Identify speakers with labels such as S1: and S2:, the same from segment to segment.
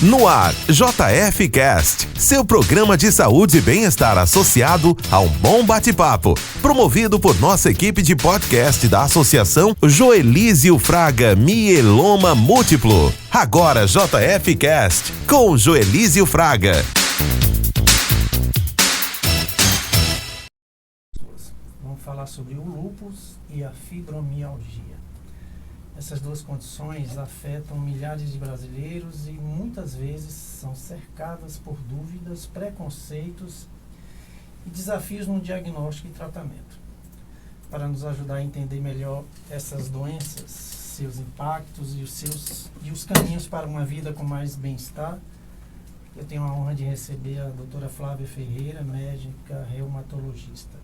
S1: No ar, JF Cast, seu programa de saúde e bem-estar associado a um bom bate-papo, promovido por nossa equipe de podcast da Associação Joelísio Fraga Mieloma Múltiplo. Agora JF Cast, com Joelísio Fraga.
S2: Vamos falar sobre o lúpus e a fibromialgia. Essas duas condições afetam milhares de brasileiros e muitas vezes são cercadas por dúvidas, preconceitos e desafios no diagnóstico e tratamento. Para nos ajudar a entender melhor essas doenças, seus impactos e os caminhos para uma vida com mais bem-estar, eu tenho a honra de receber a doutora Flávia Ferreira, médica reumatologista.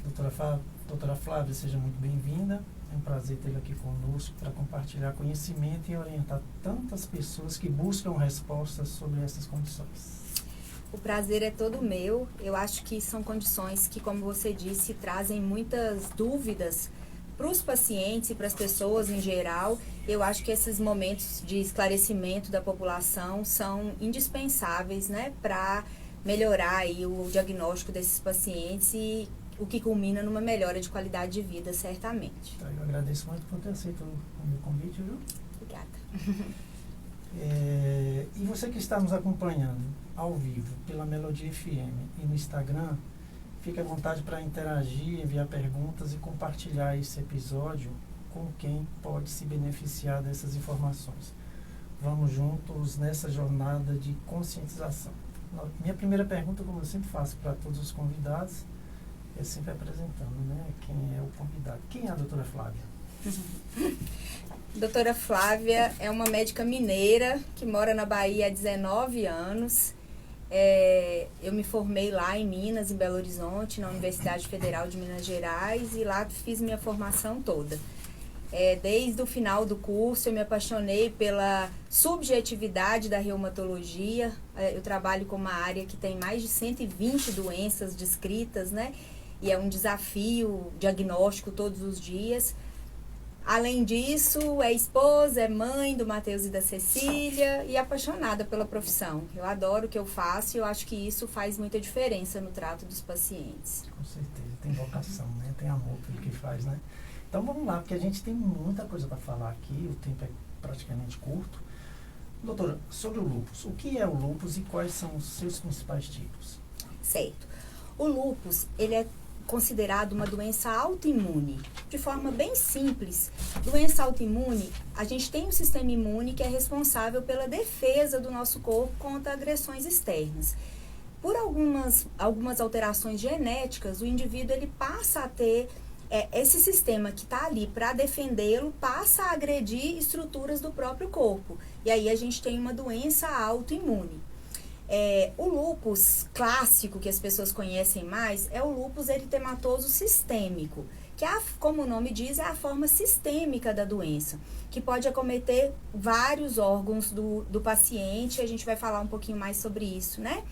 S2: Doutora Flávia, seja muito bem-vinda. É um prazer tê-la aqui conosco para compartilhar conhecimento e orientar tantas pessoas que buscam respostas sobre essas condições.
S3: O prazer é todo meu. Eu acho que são condições que, como você disse, trazem muitas dúvidas para os pacientes e para as pessoas em geral. Eu acho que esses momentos de esclarecimento da população são indispensáveis, né, para melhorar aí o diagnóstico desses pacientes e o que culmina numa melhora de qualidade de vida, certamente.
S2: Então, eu agradeço muito por ter aceito o meu convite, viu?
S3: Obrigada.
S2: E você que está nos acompanhando ao vivo pela Melodia FM e no Instagram, fique à vontade para interagir, enviar perguntas e compartilhar esse episódio com quem pode se beneficiar dessas informações. Vamos juntos nessa jornada de conscientização. Minha primeira pergunta, como eu sempre faço para todos os convidados, é sempre apresentando, né, quem é o convidado. Quem é a doutora Flávia?
S3: Doutora Flávia é uma médica mineira que mora na Bahia há 19 anos. Eu me formei lá em Minas, em Belo Horizonte, na Universidade Federal de Minas Gerais, e lá fiz minha formação toda. Desde o final do curso eu me apaixonei pela subjetividade da reumatologia. Eu trabalho com uma área que tem mais de 120 doenças descritas, né? E é um desafio diagnóstico todos os dias. Além disso, é esposa, é mãe do Matheus e da Cecília e apaixonada pela profissão. Eu adoro o que eu faço e eu acho que isso faz muita diferença no trato dos pacientes.
S2: Com certeza, tem vocação, né? Tem amor pelo que faz, né? Então vamos lá, porque a gente tem muita coisa para falar aqui, o tempo é praticamente curto. Doutora, sobre o lúpus, o que é o lúpus e quais são os seus principais tipos?
S3: Certo. O lúpus, ele é considerado uma doença autoimune. De forma bem simples, doença autoimune, a gente tem um sistema imune que é responsável pela defesa do nosso corpo contra agressões externas. Por algumas alterações genéticas, o indivíduo ele passa a ter esse sistema que está ali para defendê-lo, passa a agredir estruturas do próprio corpo. E aí a gente tem uma doença autoimune. O lúpus clássico, que as pessoas conhecem mais, é o lúpus eritematoso sistêmico, que como o nome diz, é a forma sistêmica da doença, que pode acometer vários órgãos do paciente. A gente vai falar um pouquinho mais sobre isso, né?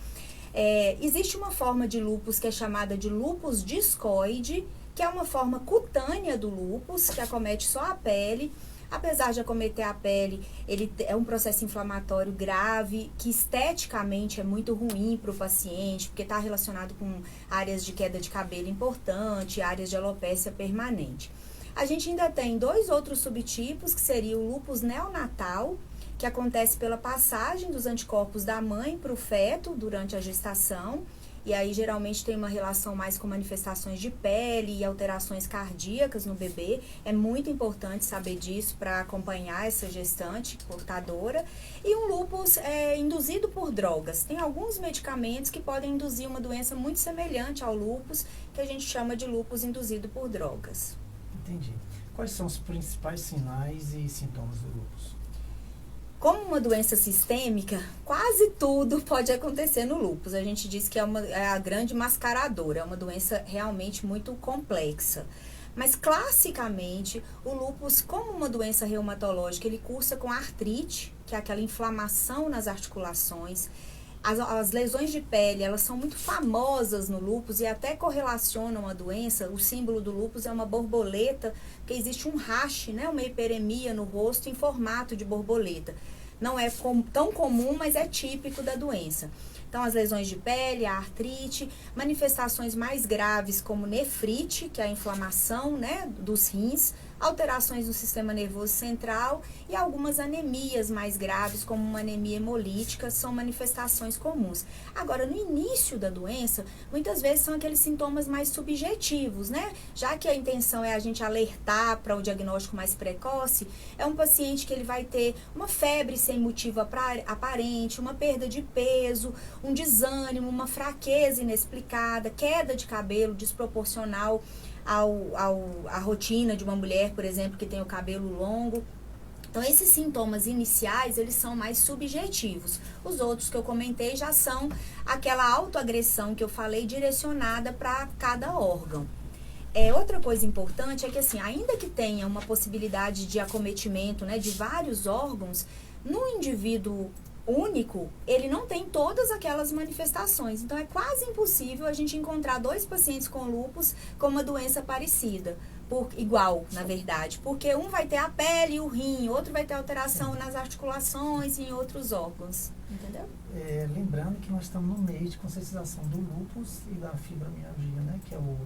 S3: Existe uma forma de lúpus que é chamada de lúpus discoide, que é uma forma cutânea do lúpus, que acomete só a pele. Apesar de acometer a pele, ele é um processo inflamatório grave, que esteticamente é muito ruim para o paciente, porque está relacionado com áreas de queda de cabelo importante, áreas de alopécia permanente. A gente ainda tem 2 outros subtipos, que seria o lúpus neonatal, que acontece pela passagem dos anticorpos da mãe para o feto durante a gestação. E aí, geralmente, tem uma relação mais com manifestações de pele e alterações cardíacas no bebê. É muito importante saber disso para acompanhar essa gestante portadora. E um lúpus induzido por drogas. Tem alguns medicamentos que podem induzir uma doença muito semelhante ao lúpus, que a gente chama de lúpus induzido por drogas.
S2: Entendi. Quais são os principais sinais e sintomas do lúpus?
S3: Como uma doença sistêmica, quase tudo pode acontecer no lúpus. A gente diz que é a grande mascaradora, é uma doença realmente muito complexa. Mas, classicamente, o lúpus, como uma doença reumatológica, ele cursa com artrite, que é aquela inflamação nas articulações. As lesões de pele, elas são muito famosas no lúpus e até correlacionam a doença. O símbolo do lúpus é uma borboleta, porque existe um rache, né, uma hiperemia no rosto em formato de borboleta. não é tão comum, mas é típico da doença. Então, as lesões de pele, a artrite, manifestações mais graves como nefrite, que é a inflamação, né, dos rins, alterações no sistema nervoso central e algumas anemias mais graves, como uma anemia hemolítica, são manifestações comuns. Agora, no início da doença, muitas vezes são aqueles sintomas mais subjetivos, né? Já que a intenção é a gente alertar para o diagnóstico mais precoce, é um paciente que ele vai ter uma febre sem motivo aparente, uma perda de peso, um desânimo, uma fraqueza inexplicada, queda de cabelo desproporcional à rotina de uma mulher, por exemplo, que tem o cabelo longo. Então, esses sintomas iniciais, eles são mais subjetivos. Os outros que eu comentei já são aquela autoagressão que eu falei, direcionada para cada órgão. Outra coisa importante é que, assim, ainda que tenha uma possibilidade de acometimento, né, de vários órgãos, no indivíduo único, ele não tem todas aquelas manifestações. Então, é quase impossível a gente encontrar 2 pacientes com lúpus com uma doença parecida. Igual, na verdade. Porque um vai ter a pele e o rim, outro vai ter alteração nas articulações e em outros órgãos. Entendeu?
S2: Lembrando que nós estamos no mês de conscientização do lúpus e da fibromialgia, né? Que é o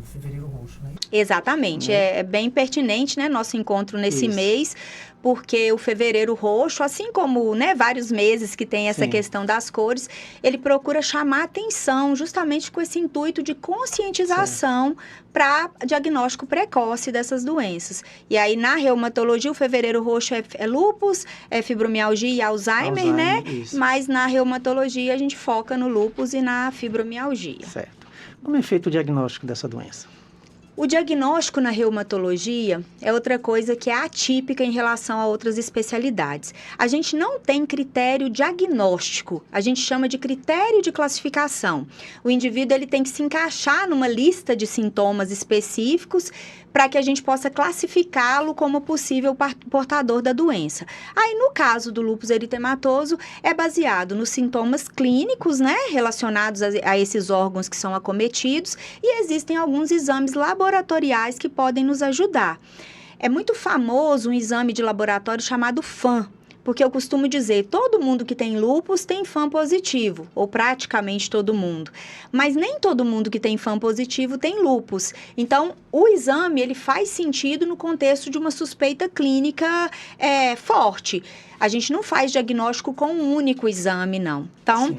S2: fevereiro roxo, né?
S3: Exatamente. É bem pertinente, né? Nosso encontro nesse mês, porque o fevereiro roxo, assim como, né, vários meses que tem essa questão das cores, ele procura chamar atenção justamente com esse intuito de conscientização para diagnóstico precoce dessas doenças. E aí, na reumatologia, o fevereiro roxo é lúpus, é fibromialgia e Alzheimer, né?
S4: Isso.
S3: Mas na reumatologia a gente foca no lúpus e na fibromialgia.
S4: Certo. Como é feito o diagnóstico dessa doença?
S3: O diagnóstico na reumatologia é outra coisa que é atípica em relação a outras especialidades. A gente não tem critério diagnóstico, a gente chama de critério de classificação. O indivíduo ele tem que se encaixar numa lista de sintomas específicos para que a gente possa classificá-lo como possível portador da doença. Aí, no caso do lúpus eritematoso, é baseado nos sintomas clínicos, né, relacionados a esses órgãos que são acometidos, e existem alguns exames laboratoriais que podem nos ajudar. É muito famoso um exame de laboratório chamado FAM, porque eu costumo dizer, todo mundo que tem lúpus tem FAM positivo, ou praticamente todo mundo. Mas nem todo mundo que tem FAM positivo tem lúpus. Então, o exame ele faz sentido no contexto de uma suspeita clínica forte. A gente não faz diagnóstico com um único exame, não. Então,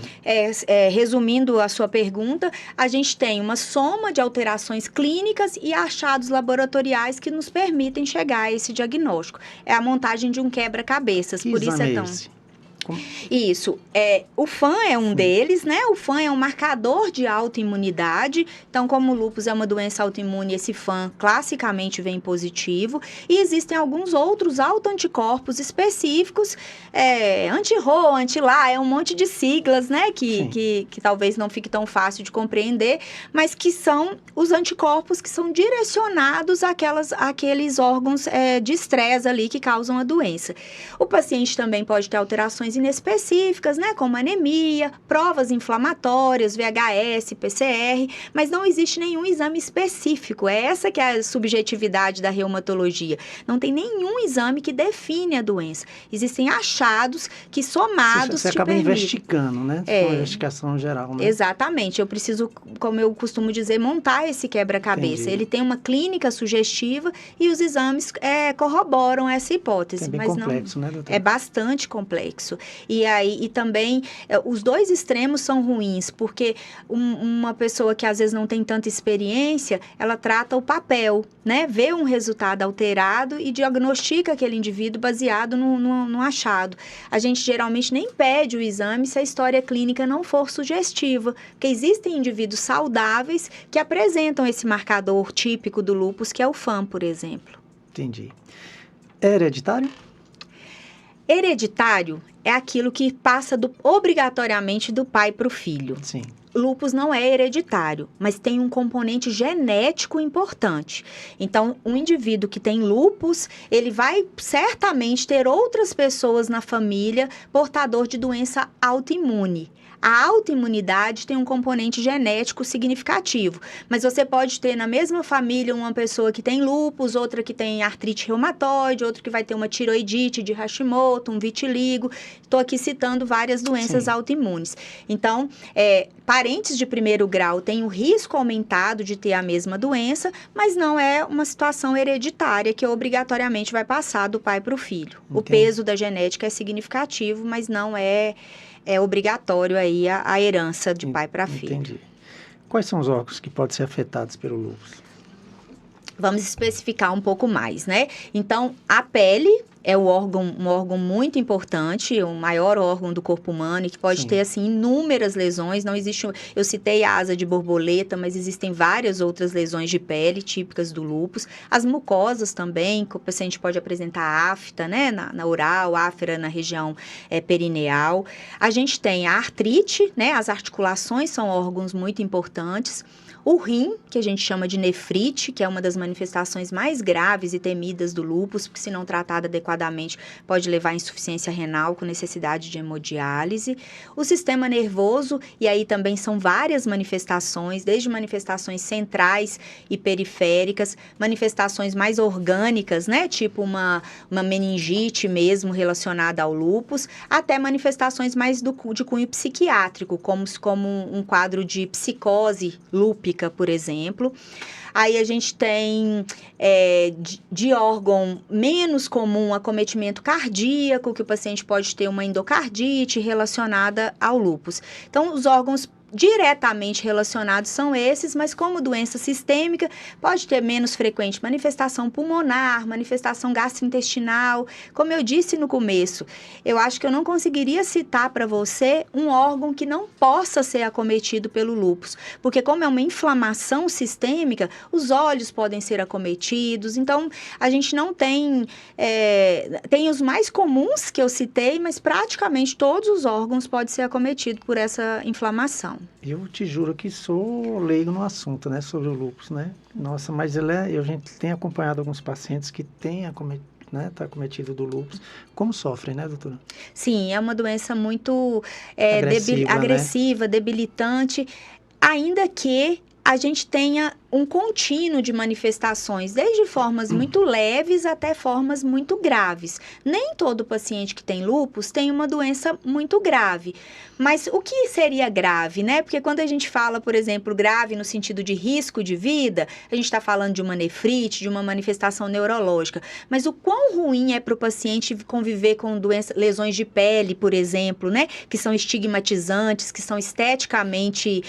S3: resumindo a sua pergunta, a gente tem uma soma de alterações clínicas e achados laboratoriais que nos permitem chegar a esse diagnóstico. É a montagem de um quebra-cabeças, por isso é tão... Isso. O FAM é um deles, né? O FAM é um marcador de autoimunidade. Então, como o lúpus é uma doença autoimune, esse FAM classicamente vem positivo. E existem alguns outros autoanticorpos específicos, anti-RO, anti-LA, é um monte de siglas, né? Que talvez não fique tão fácil de compreender, mas que são os anticorpos que são direcionados àqueles órgãos de estresse ali que causam a doença. O paciente também pode ter alterações inespecíficas, né, como anemia, provas inflamatórias, VHS, PCR, mas não existe nenhum exame específico. É essa que é a subjetividade da reumatologia. Não tem nenhum exame que define a doença. Existem achados que somados
S4: Você acaba
S3: permitem.
S4: Investigando, né? Uma investigação geral, né?
S3: Exatamente. Eu preciso, como eu costumo dizer, montar esse quebra-cabeça.
S4: Entendi.
S3: Ele tem uma clínica sugestiva e os exames corroboram essa hipótese.
S4: É bem
S3: mas
S4: complexo,
S3: não,
S4: né, doutora?
S3: É bastante complexo. E também, os dois extremos são ruins, porque uma pessoa que às vezes não tem tanta experiência, ela trata o papel, né? Vê um resultado alterado e diagnostica aquele indivíduo baseado num achado. A gente geralmente nem pede o exame se a história clínica não for sugestiva, porque existem indivíduos saudáveis que apresentam esse marcador típico do lúpus, que é o FAM, por exemplo.
S4: Entendi. É hereditário?
S3: Hereditário é aquilo que passa obrigatoriamente do pai para o filho.
S4: Sim.
S3: Lúpus não é hereditário, mas tem um componente genético importante. Então, um indivíduo que tem lúpus, ele vai certamente ter outras pessoas na família portador de doença autoimune. A autoimunidade tem um componente genético significativo, mas você pode ter na mesma família uma pessoa que tem lúpus, outra que tem artrite reumatoide, outra que vai ter uma tiroidite de Hashimoto, um vitiligo. Estou aqui citando várias doenças autoimunes. Então, parentes de primeiro grau têm o risco aumentado de ter a mesma doença, mas não é uma situação hereditária que obrigatoriamente vai passar do pai para o filho. O peso da genética é significativo, mas não é obrigatório aí a herança de pai para filho.
S4: Entendi. Quais são os órgãos que podem ser afetados pelo lúpus?
S3: Vamos especificar um pouco mais, né? Então, a pele é um órgão muito importante, o maior órgão do corpo humano, e que pode ter, assim, inúmeras lesões. Não existe... Eu citei a asa de borboleta, mas existem várias outras lesões de pele típicas do lúpus. As mucosas também, que o paciente pode apresentar afta, né? Na oral, afta na região perineal. A gente tem a artrite, né? As articulações são órgãos muito importantes. O rim, que a gente chama de nefrite, que é uma das manifestações mais graves e temidas do lúpus, porque se não tratada adequadamente pode levar à insuficiência renal com necessidade de hemodiálise. O sistema nervoso, e aí também são várias manifestações, desde manifestações centrais e periféricas, manifestações mais orgânicas, né, tipo uma meningite mesmo relacionada ao lúpus, até manifestações mais de cunho psiquiátrico, como um quadro de psicose lúpica, por exemplo. Aí a gente tem de órgão menos comum acometimento cardíaco, que o paciente pode ter uma endocardite relacionada ao lúpus. Então, os órgãos diretamente relacionados são esses, mas como doença sistêmica, pode ter menos frequente manifestação pulmonar, manifestação gastrointestinal. Como eu disse no começo, eu acho que eu não conseguiria citar para você um órgão que não possa ser acometido pelo lúpus, porque como é uma inflamação sistêmica, os olhos podem ser acometidos. Então, a gente não tem... tem os mais comuns que eu citei, mas praticamente todos os órgãos podem ser acometidos por essa inflamação.
S4: Eu te juro que sou leigo no assunto, né, sobre o lúpus, né? Nossa, mas a gente tem acompanhado alguns pacientes que têm tá acometido do lúpus. Como sofrem, né, doutora?
S3: Sim, é uma doença muito
S4: agressiva,
S3: né? Debilitante, ainda que a gente tenha um contínuo de manifestações, desde formas muito leves até formas muito graves. Nem todo paciente que tem lúpus tem uma doença muito grave. Mas o que seria grave, né? Porque quando a gente fala, por exemplo, grave no sentido de risco de vida, a gente está falando de uma nefrite, de uma manifestação neurológica. Mas o quão ruim é para o paciente conviver com lesões de pele, por exemplo, né? Que são estigmatizantes, que são esteticamente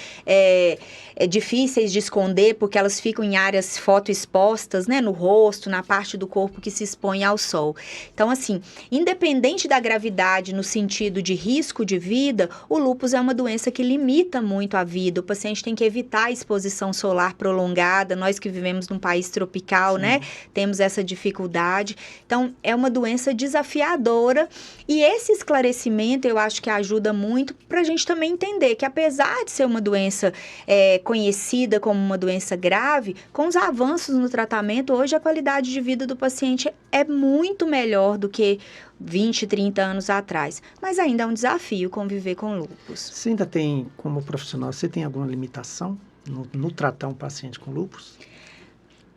S3: difíceis de esconder, porque elas ficam em áreas fotoexpostas, né, no rosto, na parte do corpo que se expõe ao sol. Então, assim, independente da gravidade no sentido de risco de vida, o lúpus é uma doença que limita muito a vida. O paciente tem que evitar a exposição solar prolongada. Nós que vivemos num país tropical, né, temos essa dificuldade. Então, é uma doença desafiadora, e esse esclarecimento eu acho que ajuda muito para a gente também entender que, apesar de ser uma doença conhecida como uma doença grave, com os avanços no tratamento, hoje a qualidade de vida do paciente é muito melhor do que 20, 30 anos atrás. Mas ainda é um desafio conviver com lúpus.
S4: Você ainda tem, como profissional, você tem alguma limitação no tratar um paciente com lúpus?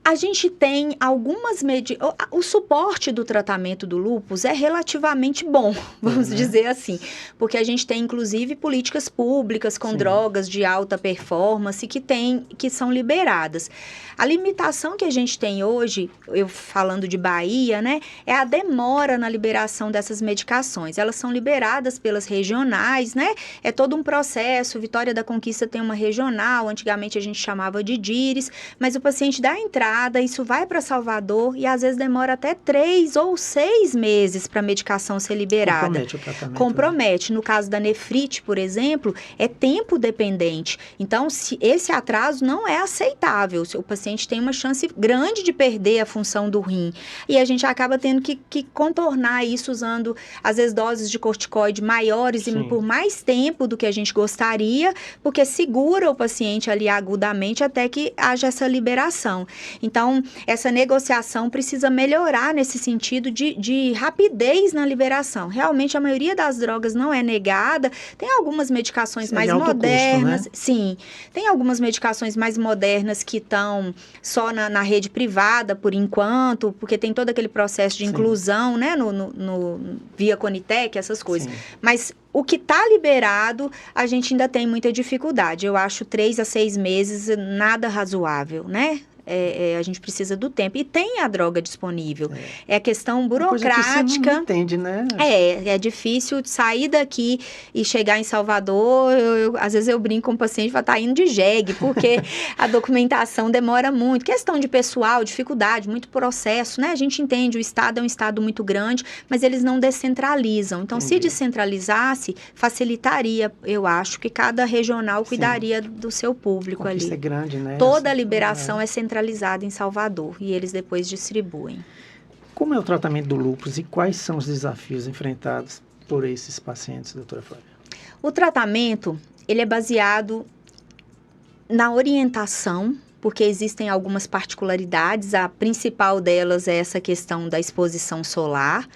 S3: A gente tem algumas medidas... O suporte do tratamento do lúpus é relativamente bom, vamos dizer assim. Porque a gente tem, inclusive, políticas públicas com drogas de alta performance que são liberadas. A limitação que a gente tem hoje, eu falando de Bahia, né, é a demora na liberação dessas medicações. Elas são liberadas pelas regionais, né? É todo um processo. Vitória da Conquista tem uma regional, antigamente a gente chamava de DIRES, mas o paciente dá entrada, isso vai para Salvador e às vezes demora até 3 ou 6 meses para a medicação ser liberada.
S4: Compromete o tratamento.
S3: Compromete. No caso da nefrite, por exemplo, é tempo dependente. Então, se esse atraso não é aceitável, o paciente tem uma chance grande de perder a função do rim. E a gente acaba tendo que contornar isso usando, às vezes, doses de corticoide maiores e por mais tempo do que a gente gostaria, porque segura o paciente ali agudamente até que haja essa liberação. Então, essa negociação precisa melhorar nesse sentido de rapidez na liberação. Realmente, a maioria das drogas não é negada. Tem algumas medicações mais modernas. Custo, né? Sim, tem algumas medicações mais modernas que estão só na rede privada, por enquanto, porque tem todo aquele processo de inclusão, né, via Conitec, essas coisas. Sim. Mas o que está liberado, a gente ainda tem muita dificuldade. Eu acho 3 a 6 meses nada razoável, né? A gente precisa do tempo. E tem a droga disponível. É a questão burocrática.
S4: Coisa que você não entende, né?
S3: É difícil sair daqui e chegar em Salvador. Às vezes eu brinco com o paciente e falo, tá indo de jegue, porque a documentação demora muito. Questão de pessoal, dificuldade, muito processo, né? A gente entende, o Estado é um Estado muito grande, mas eles não descentralizam. Então, se descentralizasse, facilitaria, eu acho, que cada regional cuidaria do seu público ali.
S4: Isso é grande, né?
S3: Toda a liberação é centralizada em Salvador e eles depois distribuem.
S4: Como é o tratamento do lúpus e quais são os desafios enfrentados por esses pacientes, doutora Flávia?
S3: O tratamento, ele é baseado na orientação, porque existem algumas particularidades. A principal delas é essa questão da exposição solar.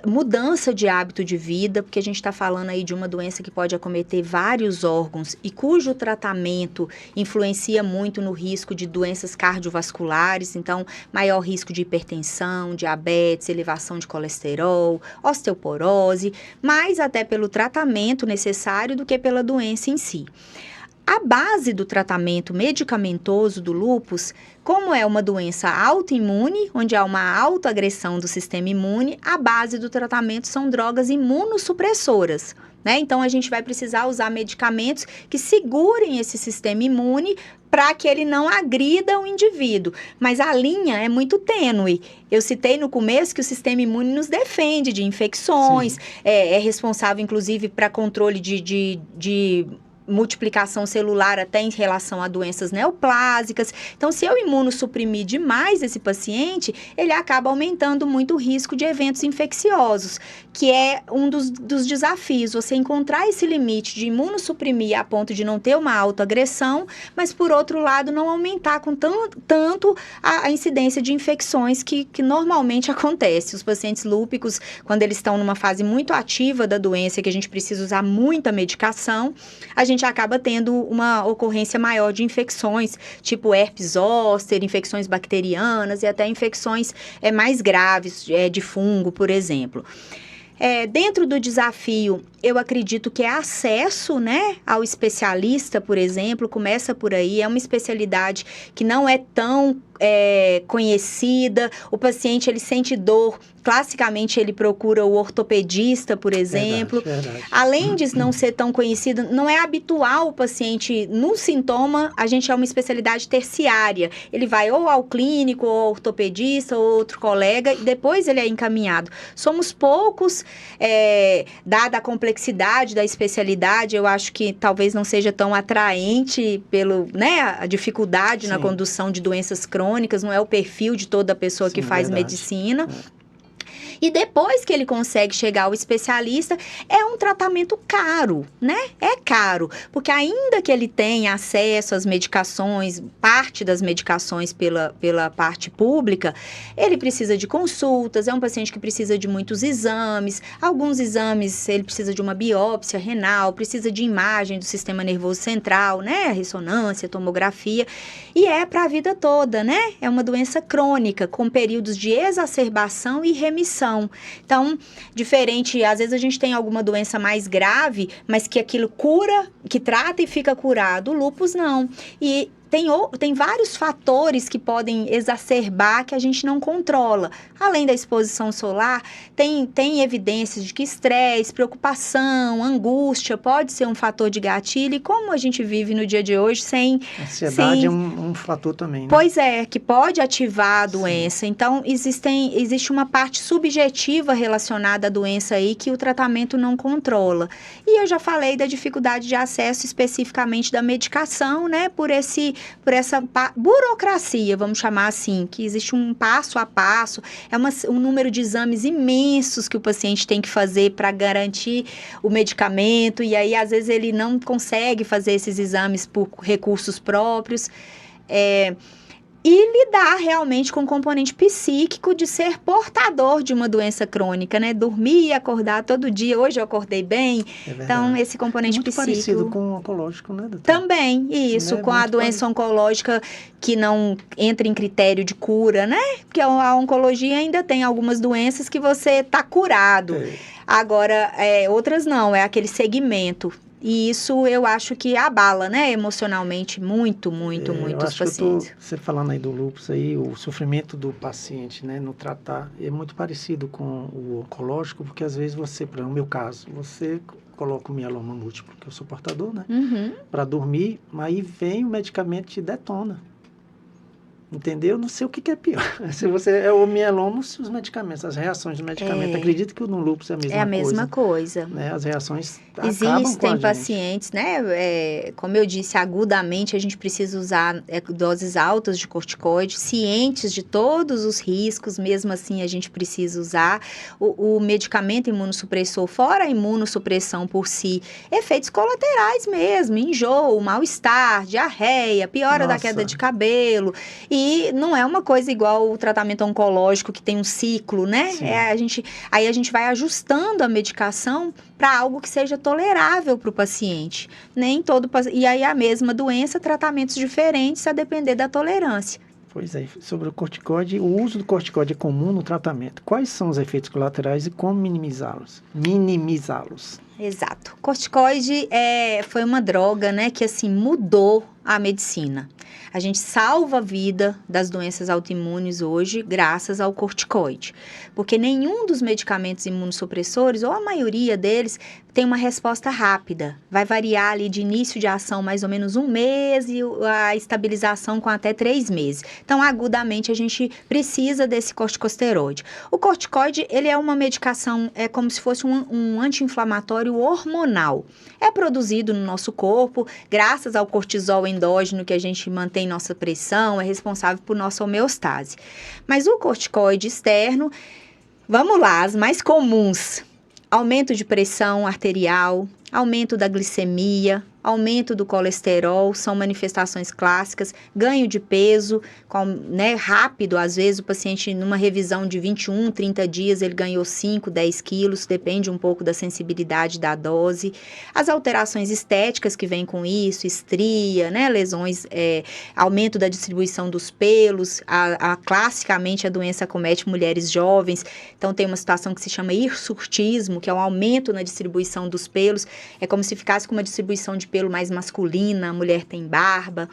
S3: Mudança de hábito de vida, porque a gente está falando aí de uma doença que pode acometer vários órgãos e cujo tratamento influencia muito no risco de doenças cardiovasculares, então maior risco de hipertensão, diabetes, elevação de colesterol, osteoporose, mais até pelo tratamento necessário do que pela doença em si. A base do tratamento medicamentoso do lúpus, como é uma doença autoimune, onde há uma autoagressão do sistema imune, a base do tratamento são drogas imunossupressoras, né? Então, a gente vai precisar usar medicamentos que segurem esse sistema imune para que ele não agrida o indivíduo. Mas a linha é muito tênue. Eu citei no começo que o sistema imune nos defende de infecções, é responsável, inclusive, para controle de multiplicação celular até em relação a doenças neoplásicas. Então, se eu imunossuprimir demais esse paciente, ele acaba aumentando muito o risco de eventos infecciosos, que é um dos desafios, você encontrar esse limite de imunossuprimir a ponto de não ter uma autoagressão, mas, por outro lado, não aumentar com tanto a incidência de infecções que normalmente acontece. Os pacientes lúpicos, quando eles estão numa fase muito ativa da doença, que a gente precisa usar muita medicação, a gente acaba tendo uma ocorrência maior de infecções, tipo herpes zoster, infecções bacterianas e até infecções mais graves, de fungo, por exemplo. Dentro do desafio, eu acredito que é acesso, né, ao especialista, por exemplo, começa por aí, é uma especialidade que não é tão conhecida, o paciente ele sente dor, classicamente ele procura o ortopedista, por exemplo. Verdade. Além de não ser tão conhecido, não é habitual o paciente, no sintoma, a gente é uma especialidade terciária, ele vai ou ao clínico, ou ao ortopedista, ou outro colega, e depois ele é encaminhado. Somos poucos, dada a complexidade da especialidade, eu acho que talvez não seja tão atraente a dificuldade na condução de doenças crônicas, não é o perfil de toda pessoa que faz medicina. E depois que ele consegue chegar ao especialista, é um tratamento caro, né? É caro, porque ainda que ele tenha acesso às medicações, parte das medicações pela parte pública, ele precisa de consultas, é um paciente que precisa de muitos exames, alguns exames ele precisa de uma biópsia renal, precisa de imagem do sistema nervoso central, né? Ressonância, tomografia, e é para a vida toda, né? É uma doença crônica, com períodos de exacerbação e remissão. Então, diferente, às vezes a gente tem alguma doença mais grave, mas que aquilo cura, que trata e fica curado. O lúpus não. E tem vários fatores que podem exacerbar que a gente não controla. Além da exposição solar, tem evidências de que estresse, preocupação, angústia pode ser um fator de gatilho. E como a gente vive no dia de hoje sem...
S4: Ansiedade é um fator também, né?
S3: Pois é, que pode ativar a doença. Sim. Então, existe uma parte subjetiva relacionada à doença aí que o tratamento não controla. E eu já falei da dificuldade de acesso especificamente da medicação, né? Por essa burocracia, vamos chamar assim, que existe um passo a passo, um número de exames imensos que o paciente tem que fazer para garantir o medicamento, e aí às vezes ele não consegue fazer esses exames por recursos próprios. E lidar realmente com o componente psíquico de ser portador de uma doença crônica, né? Dormir e acordar todo dia. Hoje eu acordei bem. Então, esse componente
S4: muito
S3: psíquico...
S4: parecido com o oncológico, né, doutor?
S3: Também, isso.
S4: Né?
S3: Com a doença oncológica que não entra em critério de cura, né? Porque a oncologia ainda tem algumas doenças que você está curado. Agora, outras não. É aquele segmento. E isso eu acho que abala, né, emocionalmente muito os pacientes.
S4: Você falando aí do lúpus aí, o sofrimento do paciente, né, no tratar, é muito parecido com o oncológico, porque às vezes você, por exemplo, no meu caso, você coloca o mieloma múltiplo, que eu sou portador, né, para dormir, mas aí vem o medicamento e te detona. Entendeu? Não sei o que é pior. Se você é o mieloma, os medicamentos, as reações dos medicamentos. Acredito que no lúpus é a mesma coisa.
S3: É a mesma coisa.
S4: Né? As reações acabam
S3: Existem
S4: com a
S3: pacientes, né? Como eu disse, agudamente a gente precisa usar doses altas de corticoide, cientes de todos os riscos, mesmo assim a gente precisa usar o medicamento imunossupressor, fora a imunossupressão por si, efeitos colaterais mesmo, enjoo, mal-estar, diarreia, piora da queda de cabelo. E não é uma coisa igual o tratamento oncológico, que tem um ciclo, né? Aí a gente vai ajustando a medicação para algo que seja tolerável para o paciente. Nem todo E aí a mesma doença, tratamentos diferentes a depender da tolerância.
S4: Pois é, sobre o corticoide, o uso do corticoide é comum no tratamento. Quais são os efeitos colaterais e como minimizá-los?
S3: Exato. Corticoide foi uma droga, né, que assim mudou a medicina. A gente salva a vida das doenças autoimunes hoje graças ao corticoide. Porque nenhum dos medicamentos imunossupressores, ou a maioria deles, tem uma resposta rápida. Vai variar ali de início de ação mais ou menos 1 mês e a estabilização com até 3 meses. Então, agudamente, a gente precisa desse corticosteroide. O corticoide, ele é uma medicação, é como se fosse um anti-inflamatório hormonal. É produzido no nosso corpo, graças ao cortisol endógeno que a gente mantém nossa pressão, é responsável por nossa homeostase. Mas o corticoide externo, vamos lá, as mais comuns: aumento de pressão arterial, aumento da glicemia, aumento do colesterol, são manifestações clássicas, ganho de peso, né, rápido, às vezes o paciente numa revisão de 21, 30 dias, ele ganhou 5, 10 quilos, depende um pouco da sensibilidade da dose. As alterações estéticas que vêm com isso, estria, né, lesões, aumento da distribuição dos pelos, classicamente a doença acomete mulheres jovens, então tem uma situação que se chama hirsutismo, que é um aumento na distribuição dos pelos, é como se ficasse com uma distribuição de pelo mais masculina, a mulher tem barba,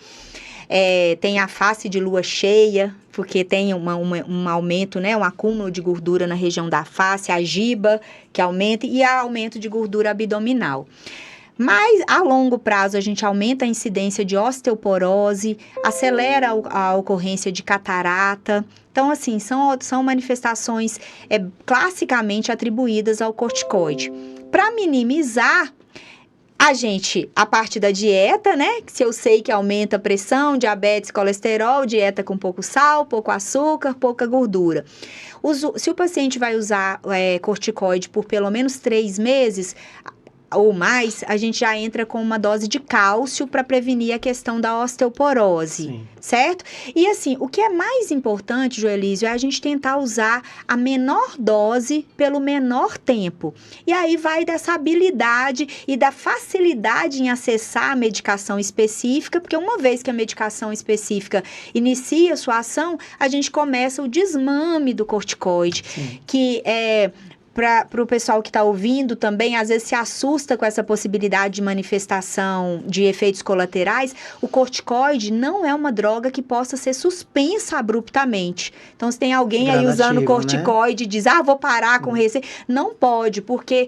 S3: tem a face de lua cheia, porque tem um aumento, né, um acúmulo de gordura na região da face, a giba que aumenta e há aumento de gordura abdominal. Mas, a longo prazo, a gente aumenta a incidência de osteoporose, acelera a ocorrência de catarata. Então, assim, são manifestações classicamente atribuídas ao corticoide. Para minimizar, a parte da dieta, né? Se eu sei que aumenta a pressão, diabetes, colesterol, dieta com pouco sal, pouco açúcar, pouca gordura. Se o paciente vai usar corticoide por pelo menos 3 meses ou mais, a gente já entra com uma dose de cálcio para prevenir a questão da osteoporose, sim, certo? E assim, o que é mais importante, Joelísio, é a gente tentar usar a menor dose pelo menor tempo. E aí vai dessa habilidade e da facilidade em acessar a medicação específica, porque uma vez que a medicação específica inicia sua ação, a gente começa o desmame do corticoide, sim, que para o pessoal que está ouvindo também, às vezes se assusta com essa possibilidade de manifestação de efeitos colaterais. O corticoide não é uma droga que possa ser suspensa abruptamente. Então, se tem alguém aí usando corticoide, né, e diz, vou parar com receita. Não pode, porque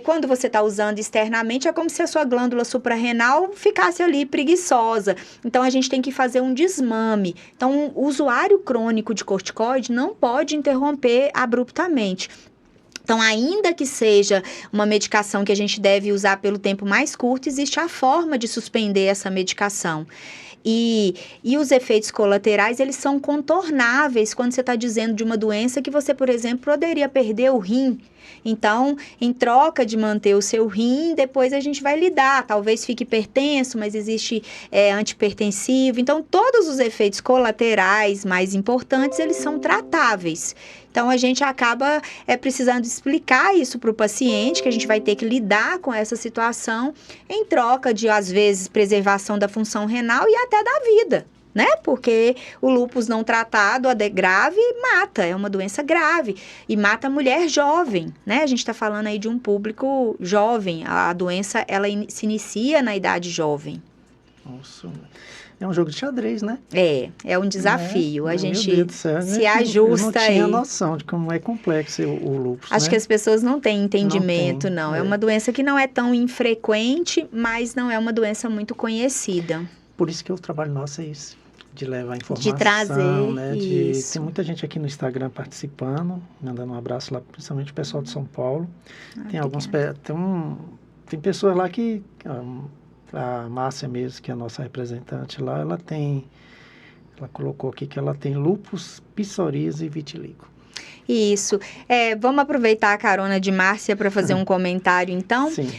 S3: quando você está usando externamente, é como se a sua glândula suprarrenal ficasse ali preguiçosa. Então, a gente tem que fazer um desmame. Então, o usuário crônico de corticoide não pode interromper abruptamente. Então, ainda que seja uma medicação que a gente deve usar pelo tempo mais curto, existe a forma de suspender essa medicação. E os efeitos colaterais, eles são contornáveis quando você está dizendo de uma doença que você, por exemplo, poderia perder o rim. Então, em troca de manter o seu rim, depois a gente vai lidar. Talvez fique hipertenso, mas existe antihipertensivo. Então, todos os efeitos colaterais mais importantes, eles são tratáveis. Então, a gente acaba precisando explicar isso para o paciente, que a gente vai ter que lidar com essa situação em troca de, às vezes, preservação da função renal e até da vida, né? Porque o lúpus não tratado é grave, mata, é uma doença grave e mata a mulher jovem, né? A gente está falando aí de um público jovem, a doença ela se inicia na idade jovem.
S4: Nossa, é um jogo de xadrez, né?
S3: É um desafio. A gente
S4: Deus do céu,
S3: se ajusta aí.
S4: Eu não tinha noção de como é complexo o lúpus,
S3: Acho
S4: né?
S3: que as pessoas não têm entendimento,
S4: não.
S3: É uma doença que não é tão infrequente, mas não é uma doença muito conhecida.
S4: Por isso que o trabalho nosso é esse, de levar informação,
S3: de trazer,
S4: né?
S3: isso.
S4: Tem muita gente aqui no Instagram participando, mandando um abraço lá, principalmente o pessoal de São Paulo. Tem pessoas lá que... A Márcia mesmo, que é a nossa representante lá, ela colocou aqui que ela tem lúpus, psoríase e vitiligo.
S3: Isso. Vamos aproveitar a carona de Márcia para fazer um comentário, então?
S4: Sim.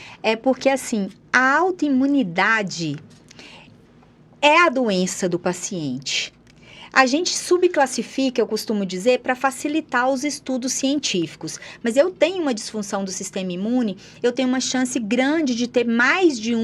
S3: Porque, assim, a autoimunidade é a doença do paciente. A gente subclassifica, eu costumo dizer, para facilitar os estudos científicos. Mas eu tenho uma disfunção do sistema imune, eu tenho uma chance grande de ter mais de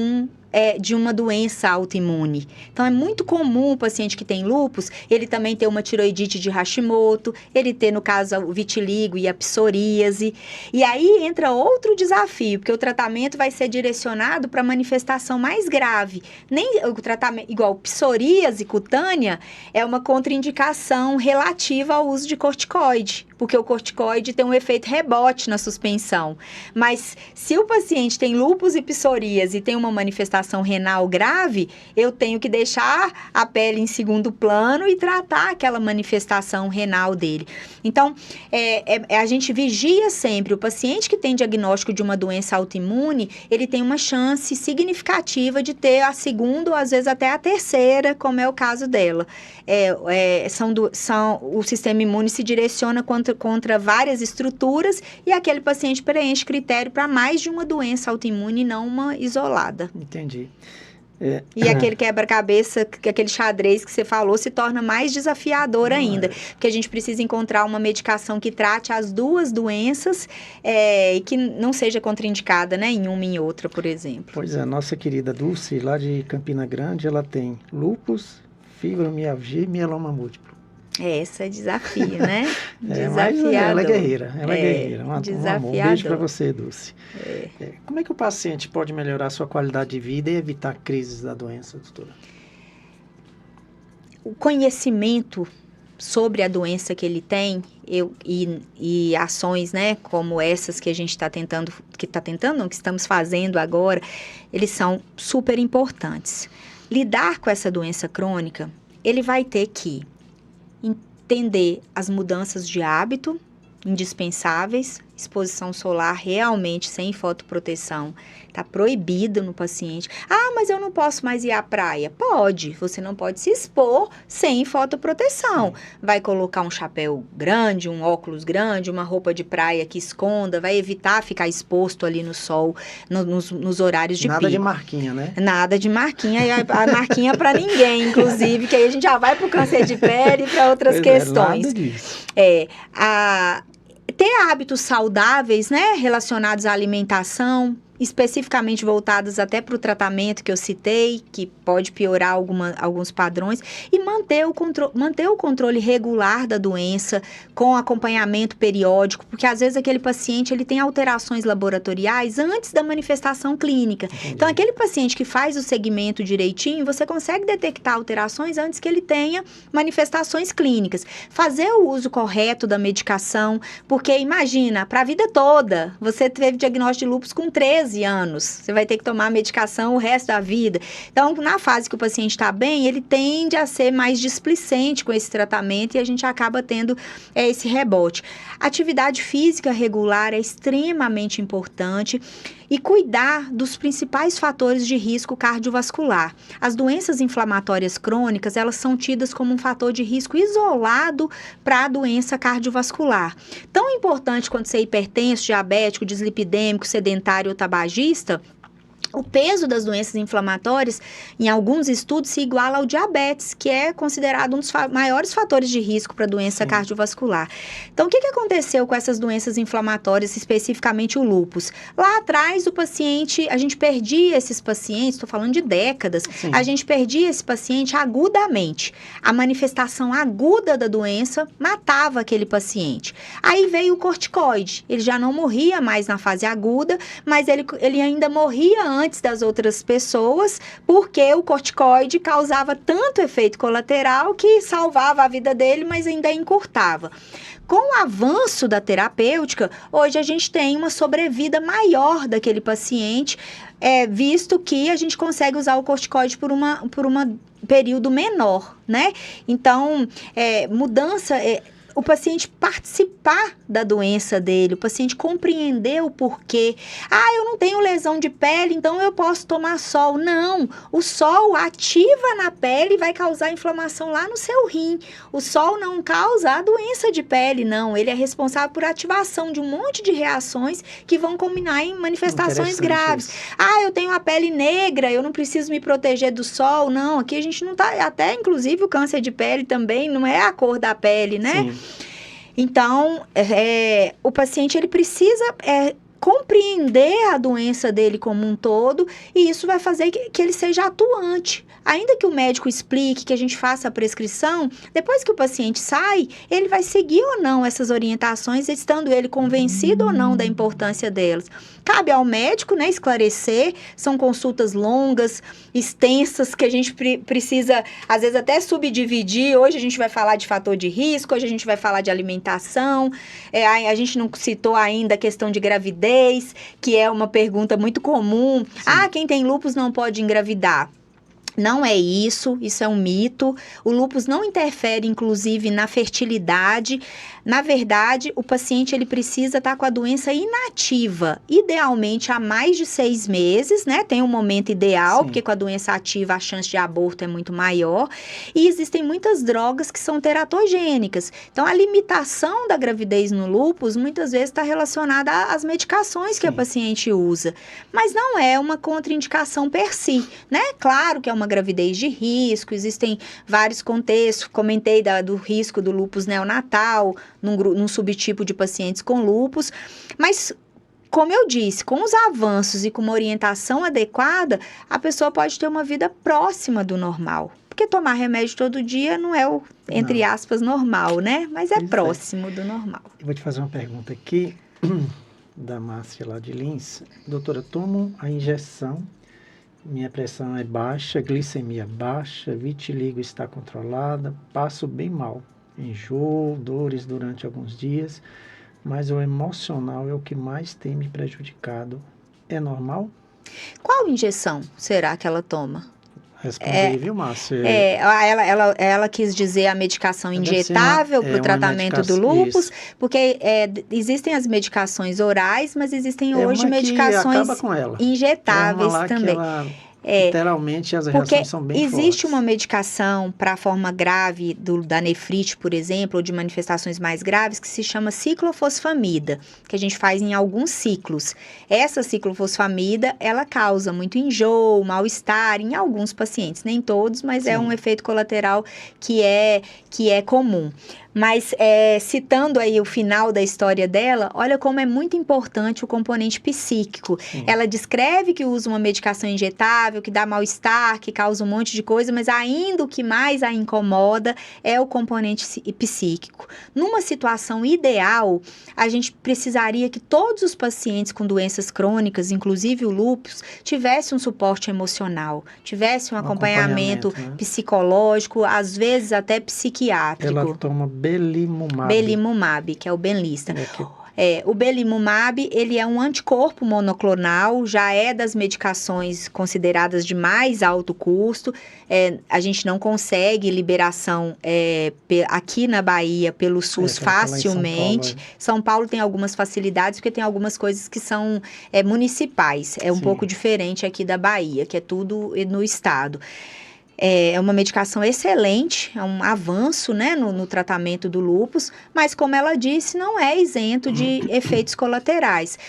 S3: uma doença autoimune. Então, é muito comum o paciente que tem lúpus, ele também ter uma tiroidite de Hashimoto, ele ter, no caso, o vitiligo e a psoríase. E aí entra outro desafio, porque o tratamento vai ser direcionado para a manifestação mais grave. Nem o tratamento, igual psoríase cutânea, é uma contraindicação relativa ao uso de corticoide, porque o corticoide tem um efeito rebote na suspensão. Mas se o paciente tem lúpus e psoríase e tem uma manifestação renal grave, eu tenho que deixar a pele em segundo plano e tratar aquela manifestação renal dele. Então, a gente vigia sempre. O paciente que tem diagnóstico de uma doença autoimune, ele tem uma chance significativa de ter a segunda ou às vezes até a terceira, como é o caso dela. O sistema imune se direciona contra várias estruturas e aquele paciente preenche critério para mais de uma doença autoimune e não uma isolada.
S4: Entendi.
S3: E aquele quebra-cabeça, aquele xadrez que você falou, se torna mais desafiador ainda. Porque a gente precisa encontrar uma medicação que trate as duas doenças e que não seja contraindicada, né, em uma e em outra, por exemplo.
S4: Pois é, a nossa querida Dulce, lá de Campina Grande, ela tem lúpus, fibromialgia e mieloma múltiplo.
S3: Essa é desafio, né?
S4: Mas ela é guerreira, guerreira. Um amor. Um beijo para você, Dulce. Como é que o paciente pode melhorar a sua qualidade de vida e evitar crises da doença, doutora?
S3: O conhecimento sobre a doença que ele tem e ações, né, como essas que a gente que estamos fazendo agora, eles são super importantes. Lidar com essa doença crônica, ele vai ter que entender as mudanças de hábito indispensáveis, exposição solar realmente sem fotoproteção está proibido no paciente. Ah, mas eu não posso mais ir à praia. Pode, você não pode se expor sem fotoproteção. Vai colocar um chapéu grande, um óculos grande, uma roupa de praia que esconda, vai evitar ficar exposto ali no sol, nos horários de pico.
S4: Nada de marquinha, né?
S3: Nada de marquinha, e a marquinha para ninguém, inclusive, que aí a gente já vai para o câncer de pele e para outras questões.
S4: Nada disso.
S3: Ter hábitos saudáveis, né, relacionados à alimentação, especificamente voltados até para o tratamento que eu citei, que pode piorar alguns padrões, e manter o controle regular da doença, com acompanhamento periódico, porque às vezes aquele paciente ele tem alterações laboratoriais antes da manifestação clínica. Entendi. Então, aquele paciente que faz o segmento direitinho, você consegue detectar alterações antes que ele tenha manifestações clínicas. Fazer o uso correto da medicação, porque imagina, para a vida toda, você teve diagnóstico de lúpus com 13 13 anos. Você vai ter que tomar medicação o resto da vida. Então, na fase que o paciente está bem, ele tende a ser mais displicente com esse tratamento e a gente acaba tendo esse rebote. Atividade física regular é extremamente importante e cuidar dos principais fatores de risco cardiovascular. As doenças inflamatórias crônicas, elas são tidas como um fator de risco isolado para a doença cardiovascular. Tão importante quanto ser hipertenso, diabético, dislipidêmico, sedentário ou tabagista, o peso das doenças inflamatórias, em alguns estudos, se iguala ao diabetes, que é considerado um dos maiores fatores de risco para a doença cardiovascular. Então, o que aconteceu com essas doenças inflamatórias, especificamente o lúpus? Lá atrás, o paciente, a gente perdia esses pacientes, estou falando de décadas, a gente perdia esse paciente agudamente. A manifestação aguda da doença matava aquele paciente. Aí veio o corticoide. Ele já não morria mais na fase aguda, mas ele ainda morria antes das outras pessoas, porque o corticoide causava tanto efeito colateral que salvava a vida dele, mas ainda encurtava. Com o avanço da terapêutica, hoje a gente tem uma sobrevida maior daquele paciente, visto que a gente consegue usar o corticoide por um período menor, né? Então, mudança... o paciente participar da doença dele, o paciente compreender o porquê. Eu não tenho lesão de pele, então eu posso tomar sol. Não, o sol ativa na pele e vai causar inflamação lá no seu rim. O sol não causa a doença de pele, não. Ele é responsável por ativação de um monte de reações que vão culminar em manifestações graves. Eu tenho a pele negra, eu não preciso me proteger do sol. Não, aqui a gente não tá... Até, inclusive, o câncer de pele também não é a cor da pele, né? Sim. Então, o paciente ele precisa compreender a doença dele como um todo e isso vai fazer que ele seja atuante. Ainda que o médico explique, que a gente faça a prescrição, depois que o paciente sai, ele vai seguir ou não essas orientações, estando ele convencido ou não da importância delas. Cabe ao médico, né, esclarecer, são consultas longas, extensas, que a gente precisa, às vezes, até subdividir. Hoje a gente vai falar de fator de risco, hoje a gente vai falar de alimentação, a gente não citou ainda a questão de gravidez, que é uma pergunta muito comum. Quem tem lúpus não pode engravidar. Não é isso, isso é um mito. O lúpus não interfere, inclusive, na fertilidade. Na verdade, o paciente ele precisa estar com a doença inativa, idealmente há mais de 6 meses, né? Tem um momento ideal, porque com a doença ativa a chance de aborto é muito maior. E existem muitas drogas que são teratogênicas. Então, a limitação da gravidez no lúpus muitas vezes está relacionada às medicações que a paciente usa. Mas não é uma contraindicação per si, né? Claro que é uma gravidez de risco, existem vários contextos, comentei do risco do lúpus neonatal, num subtipo de pacientes com lúpus, mas como eu disse, com os avanços e com uma orientação adequada, a pessoa pode ter uma vida próxima do normal. Porque tomar remédio todo dia não é o, entre aspas, normal, né? Mas é próximo do normal.
S4: Eu vou te fazer uma pergunta aqui, da Márcia lá de Lins. Doutora, tomo a injeção, minha pressão é baixa, glicemia baixa, vitiligo está controlada, passo bem mal, enjoo, dores durante alguns dias, mas o emocional é o que mais tem me prejudicado. É normal?
S3: Qual injeção será que ela toma?
S4: Respondi, viu, Márcia?
S3: Ela quis dizer a medicação injetável para o tratamento do lúpus, porque existem as medicações orais, mas existem hoje medicações injetáveis também.
S4: Literalmente as reações são bem fortes.
S3: Existe uma medicação para a forma grave da nefrite, por exemplo, ou de manifestações mais graves, que se chama ciclofosfamida, que a gente faz em alguns ciclos. Essa ciclofosfamida, ela causa muito enjoo, mal-estar em alguns pacientes, nem todos, mas é um efeito colateral que é comum. Mas, citando aí o final da história dela, olha como é muito importante o componente psíquico. Ela descreve que usa uma medicação injetável, que dá mal-estar, que causa um monte de coisa, mas ainda o que mais a incomoda é o componente psíquico. Numa situação ideal, a gente precisaria que todos os pacientes com doenças crônicas, inclusive o lúpus, tivessem um suporte emocional, tivessem um acompanhamento psicológico, às vezes até psiquiátrico.
S4: Ela toma Belimumab.
S3: Belimumab, que é o Benlysta. O belimumab, ele é um anticorpo monoclonal, já é das medicações consideradas de mais alto custo. A gente não consegue liberação aqui na Bahia pelo SUS facilmente. São Paulo tem algumas facilidades, porque tem algumas coisas que são municipais. É um pouco diferente aqui da Bahia, que é tudo no estado. É uma medicação excelente, é um avanço, né, no tratamento do lúpus, mas como ela disse, não é isento de efeitos colaterais.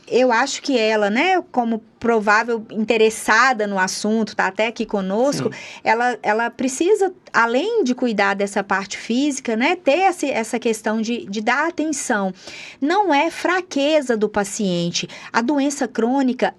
S3: Eu acho que ela, né, como provável interessada no assunto, está até aqui conosco, ela precisa, além de cuidar dessa parte física, né, ter essa questão de dar atenção. Não é fraqueza do paciente. A doença crônica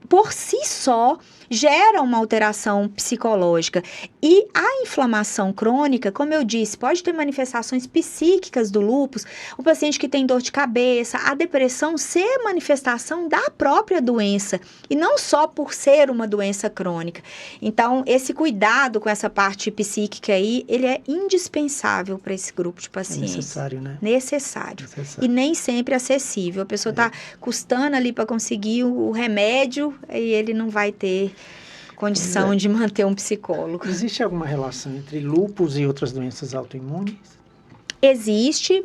S3: por si só, gera uma alteração psicológica. E a inflamação crônica, como eu disse, pode ter manifestações psíquicas do lúpus, o paciente que tem dor de cabeça, a depressão ser manifestação da própria doença, e não só por ser uma doença crônica. Então, esse cuidado com essa parte psíquica aí, ele é indispensável para esse grupo de pacientes.
S4: Necessário, né?
S3: Necessário. E nem sempre acessível. A pessoa está custando ali para conseguir o remédio, e ele não vai ter condição de manter um psicólogo.
S4: Existe alguma relação entre lúpus e outras doenças autoimunes?
S3: Existe,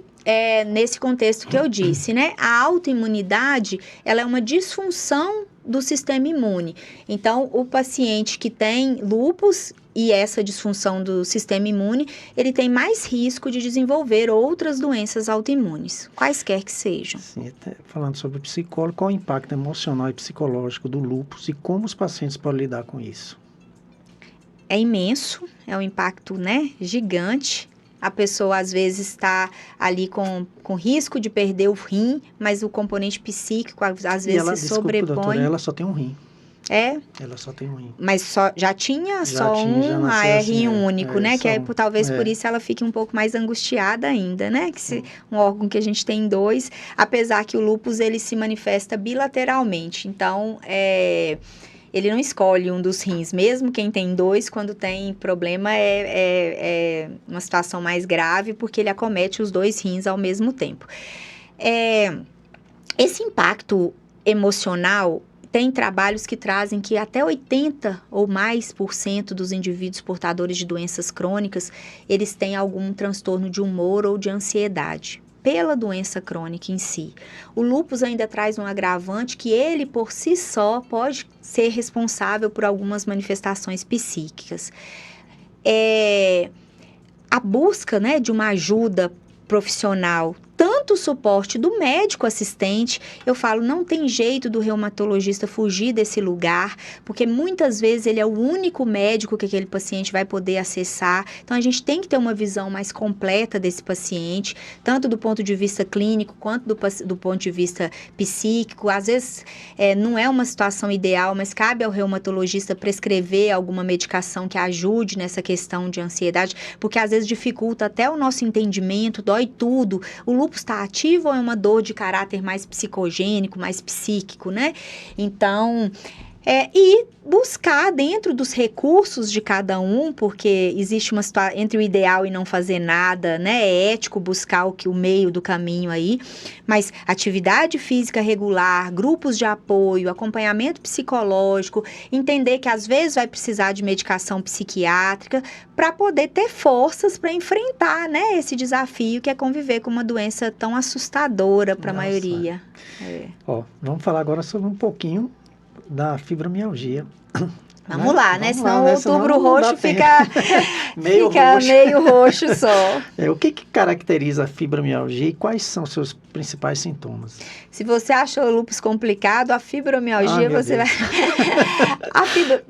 S3: nesse contexto que eu disse, né? A autoimunidade, ela é uma disfunção do sistema imune. Então, o paciente que tem lúpus e essa disfunção do sistema imune, ele tem mais risco de desenvolver outras doenças autoimunes, quaisquer que sejam.
S4: Sim, até falando sobre o psicólogo, qual o impacto emocional e psicológico do lúpus e como os pacientes podem lidar com isso?
S3: É imenso, é um impacto, né, gigante. A pessoa, às vezes, está ali com risco de perder o rim, mas o componente psíquico, às vezes, se sobrepõe.
S4: Doutora, ela só tem um rim. Ela só tem um rim.
S3: Mas já tinha rim único, né? Que talvez por isso ela fique um pouco mais angustiada ainda, né? Um órgão que a gente tem 2, apesar que o lúpus, ele se manifesta bilateralmente. Então, ele não escolhe um dos rins. Mesmo quem tem 2, quando tem problema, é uma situação mais grave, porque ele acomete os 2 rins ao mesmo tempo. Esse impacto emocional, tem trabalhos que trazem que até 80% ou mais dos indivíduos portadores de doenças crônicas, eles têm algum transtorno de humor ou de ansiedade, pela doença crônica em si. O lúpus ainda traz um agravante que ele, por si só, pode ser responsável por algumas manifestações psíquicas. A busca, né, de uma ajuda profissional, tanto o suporte do médico assistente, eu falo, não tem jeito do reumatologista fugir desse lugar, porque muitas vezes ele é o único médico que aquele paciente vai poder acessar. Então, a gente tem que ter uma visão mais completa desse paciente, tanto do ponto de vista clínico, quanto do ponto de vista psíquico. Às vezes, não é uma situação ideal, mas cabe ao reumatologista prescrever alguma medicação que ajude nessa questão de ansiedade, porque às vezes dificulta até o nosso entendimento, dói tudo. O lúpus está ativo ou é uma dor de caráter mais psicogênico, mais psíquico, né? Então, e buscar dentro dos recursos de cada um, porque existe uma situação entre o ideal e não fazer nada, né? É ético buscar o meio do caminho aí, mas atividade física regular, grupos de apoio, acompanhamento psicológico, entender que às vezes vai precisar de medicação psiquiátrica para poder ter forças para enfrentar, né, esse desafio que é conviver com uma doença tão assustadora para a maioria.
S4: Vamos falar agora sobre um pouquinho da fibromialgia.
S3: Vamos lá, né? Senão o outubro roxo fica meio roxo só.
S4: O que caracteriza a fibromialgia e quais são seus principais sintomas?
S3: Se você achou o lúpus complicado, a fibromialgia você vai...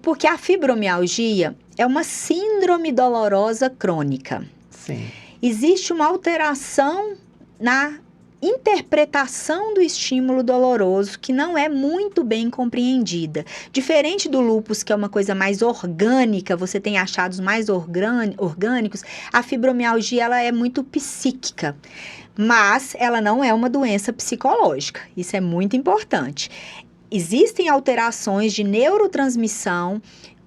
S3: Porque a fibromialgia é uma síndrome dolorosa crônica.
S4: Sim.
S3: Existe uma alteração na interpretação do estímulo doloroso que não é muito bem compreendida. Diferente do lúpus, que é uma coisa mais orgânica, você tem achados mais orgânicos, a fibromialgia ela é muito psíquica, mas ela não é uma doença psicológica. Isso é muito importante. Existem alterações de neurotransmissão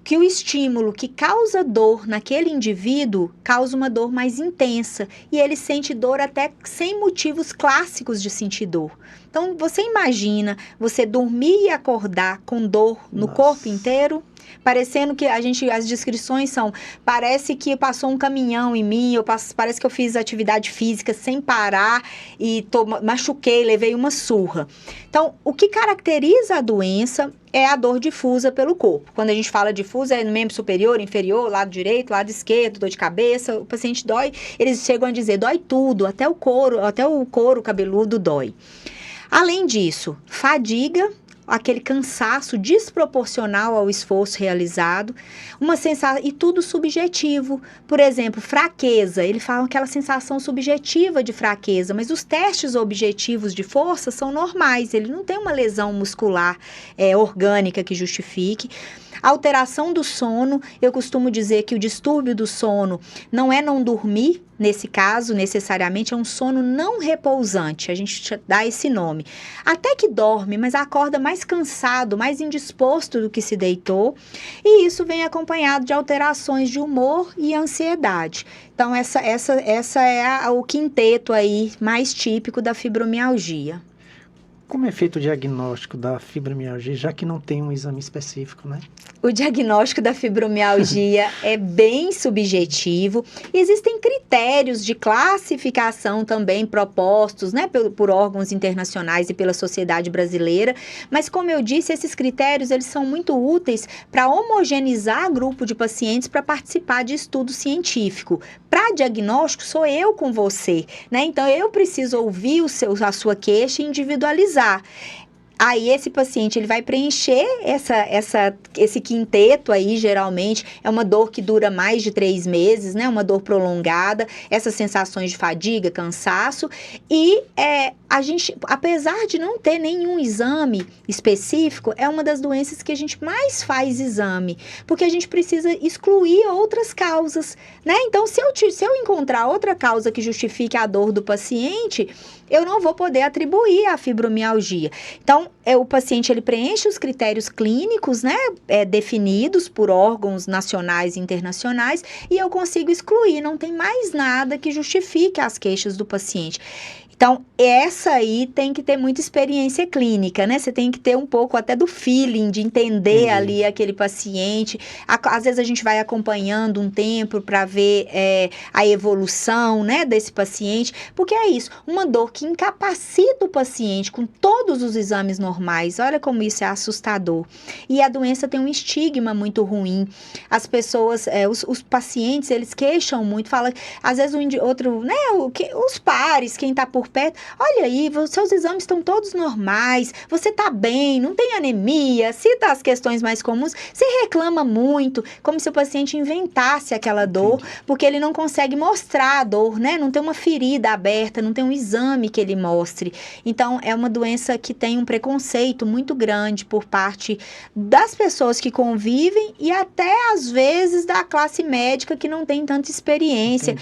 S3: que o estímulo que causa dor naquele indivíduo causa uma dor mais intensa e ele sente dor até sem motivos clássicos de sentir dor. Então, você imagina você dormir e acordar com dor no corpo inteiro? Parecendo que as descrições são, parece que passou um caminhão em mim, parece que eu fiz atividade física sem parar e machuquei, levei uma surra. Então, o que caracteriza a doença é a dor difusa pelo corpo. Quando a gente fala difusa, é no membro superior, inferior, lado direito, lado esquerdo, dor de cabeça, o paciente dói, eles chegam a dizer, dói tudo, até o couro cabeludo dói. Além disso, fadiga, aquele cansaço desproporcional ao esforço realizado, uma sensação, e tudo subjetivo. Por exemplo, fraqueza, ele fala aquela sensação subjetiva de fraqueza, mas os testes objetivos de força são normais, ele não tem uma lesão muscular orgânica que justifique. Alteração do sono, eu costumo dizer que o distúrbio do sono não é não dormir, nesse caso, necessariamente, é um sono não repousante, a gente dá esse nome. Até que dorme, mas acorda mais cansado, mais indisposto do que se deitou, e isso vem acompanhado de alterações de humor e ansiedade. Então, essa é o quinteto aí mais típico da fibromialgia.
S4: Como é feito o diagnóstico da fibromialgia, já que não tem um exame específico, né?
S3: O diagnóstico da fibromialgia é bem subjetivo. Existem critérios de classificação também propostos, né, por órgãos internacionais e pela sociedade brasileira. Mas, como eu disse, esses critérios eles são muito úteis para homogeneizar grupo de pacientes para participar de estudo científico. Para diagnóstico, sou eu com você, né? Então, eu preciso ouvir a sua queixa e individualizar. Aí esse paciente ele vai preencher esse quinteto aí, geralmente, é uma dor que dura mais de 3 meses, né? Uma dor prolongada, essas sensações de fadiga, cansaço, e a gente, apesar de não ter nenhum exame específico, é uma das doenças que a gente mais faz exame, porque a gente precisa excluir outras causas, né? Então, se eu encontrar outra causa que justifique a dor do paciente, eu não vou poder atribuir a fibromialgia. Então, o paciente ele preenche os critérios clínicos, né, definidos por órgãos nacionais e internacionais, e eu consigo excluir, não tem mais nada que justifique as queixas do paciente. Então, essa aí tem que ter muita experiência clínica, né? Você tem que ter um pouco até do feeling, de entender ali aquele paciente. Às vezes a gente vai acompanhando um tempo para ver a evolução, né, desse paciente. Porque é isso, uma dor que incapacita o paciente com todos os exames normais. Olha como isso é assustador. E a doença tem um estigma muito ruim. As pessoas, os pacientes, eles queixam muito, falam, às vezes os pares, quem está por perto, olha aí, seus exames estão todos normais, você tá bem, não tem anemia, cita as questões mais comuns, você reclama muito, como se o paciente inventasse aquela dor, porque ele não consegue mostrar a dor, né? Não tem uma ferida aberta, não tem um exame que ele mostre. Então, é uma doença que tem um preconceito muito grande por parte das pessoas que convivem e até, às vezes, da classe médica que não tem tanta experiência.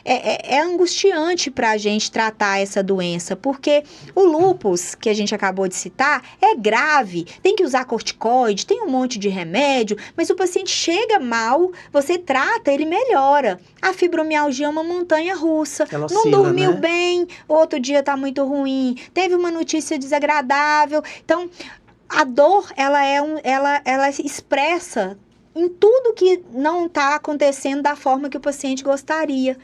S3: É angustiante para a gente tratar essa doença, porque o lúpus, que a gente acabou de citar, é grave, tem que usar corticoide, tem um monte de remédio, mas o paciente chega mal, você trata, ele melhora. A fibromialgia é uma montanha russa,
S4: ela
S3: não
S4: oscila,
S3: dormiu
S4: né?
S3: bem, outro dia tá muito ruim, teve uma notícia desagradável. Então, a dor, ela expressa em tudo que não está acontecendo da forma que o paciente gostaria.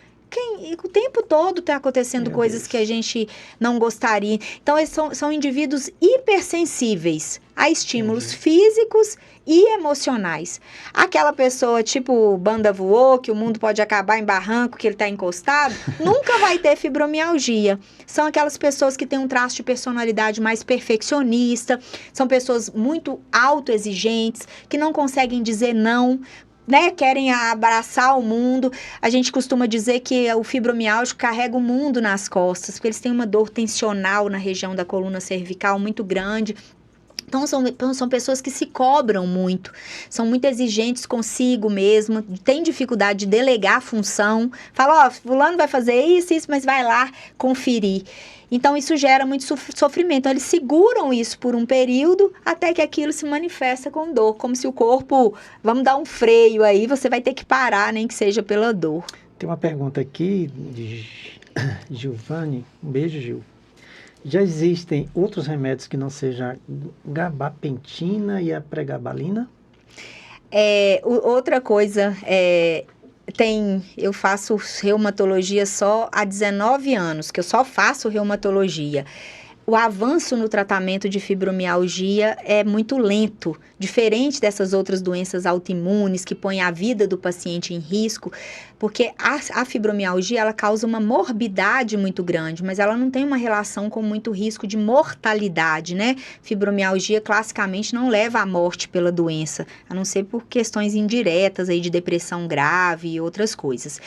S3: O tempo todo está acontecendo coisas que a gente não gostaria. Então, eles são indivíduos hipersensíveis a estímulos físicos e emocionais. Aquela pessoa tipo banda voou, que o mundo pode acabar em barranco, que ele está encostado, nunca vai ter fibromialgia. São aquelas pessoas que têm um traço de personalidade mais perfeccionista, são pessoas muito autoexigentes, que não conseguem dizer não, né, querem abraçar o mundo. A gente costuma dizer que o fibromialgico carrega o mundo nas costas, porque eles têm uma dor tensional na região da coluna cervical muito grande. Então, são pessoas que se cobram muito, são muito exigentes consigo mesmo, têm dificuldade de delegar a função. Fala, fulano vai fazer isso, mas vai lá conferir. Então, isso gera muito sofrimento. Então, eles seguram isso por um período até que aquilo se manifesta com dor. Como se o corpo, vamos dar um freio aí, você vai ter que parar, nem que seja pela dor.
S4: Tem uma pergunta aqui de Giovanni. Um beijo, Gil. Já existem outros remédios que não sejam a gabapentina e a pregabalina?
S3: Outra coisa, eu faço reumatologia só há 19 anos, que eu só faço reumatologia. O avanço no tratamento de fibromialgia é muito lento, diferente dessas outras doenças autoimunes que põem a vida do paciente em risco, porque a fibromialgia ela causa uma morbidade muito grande, mas ela não tem uma relação com muito risco de mortalidade, né? Fibromialgia classicamente não leva à morte pela doença, a não ser por questões indiretas aí de depressão grave e outras coisas.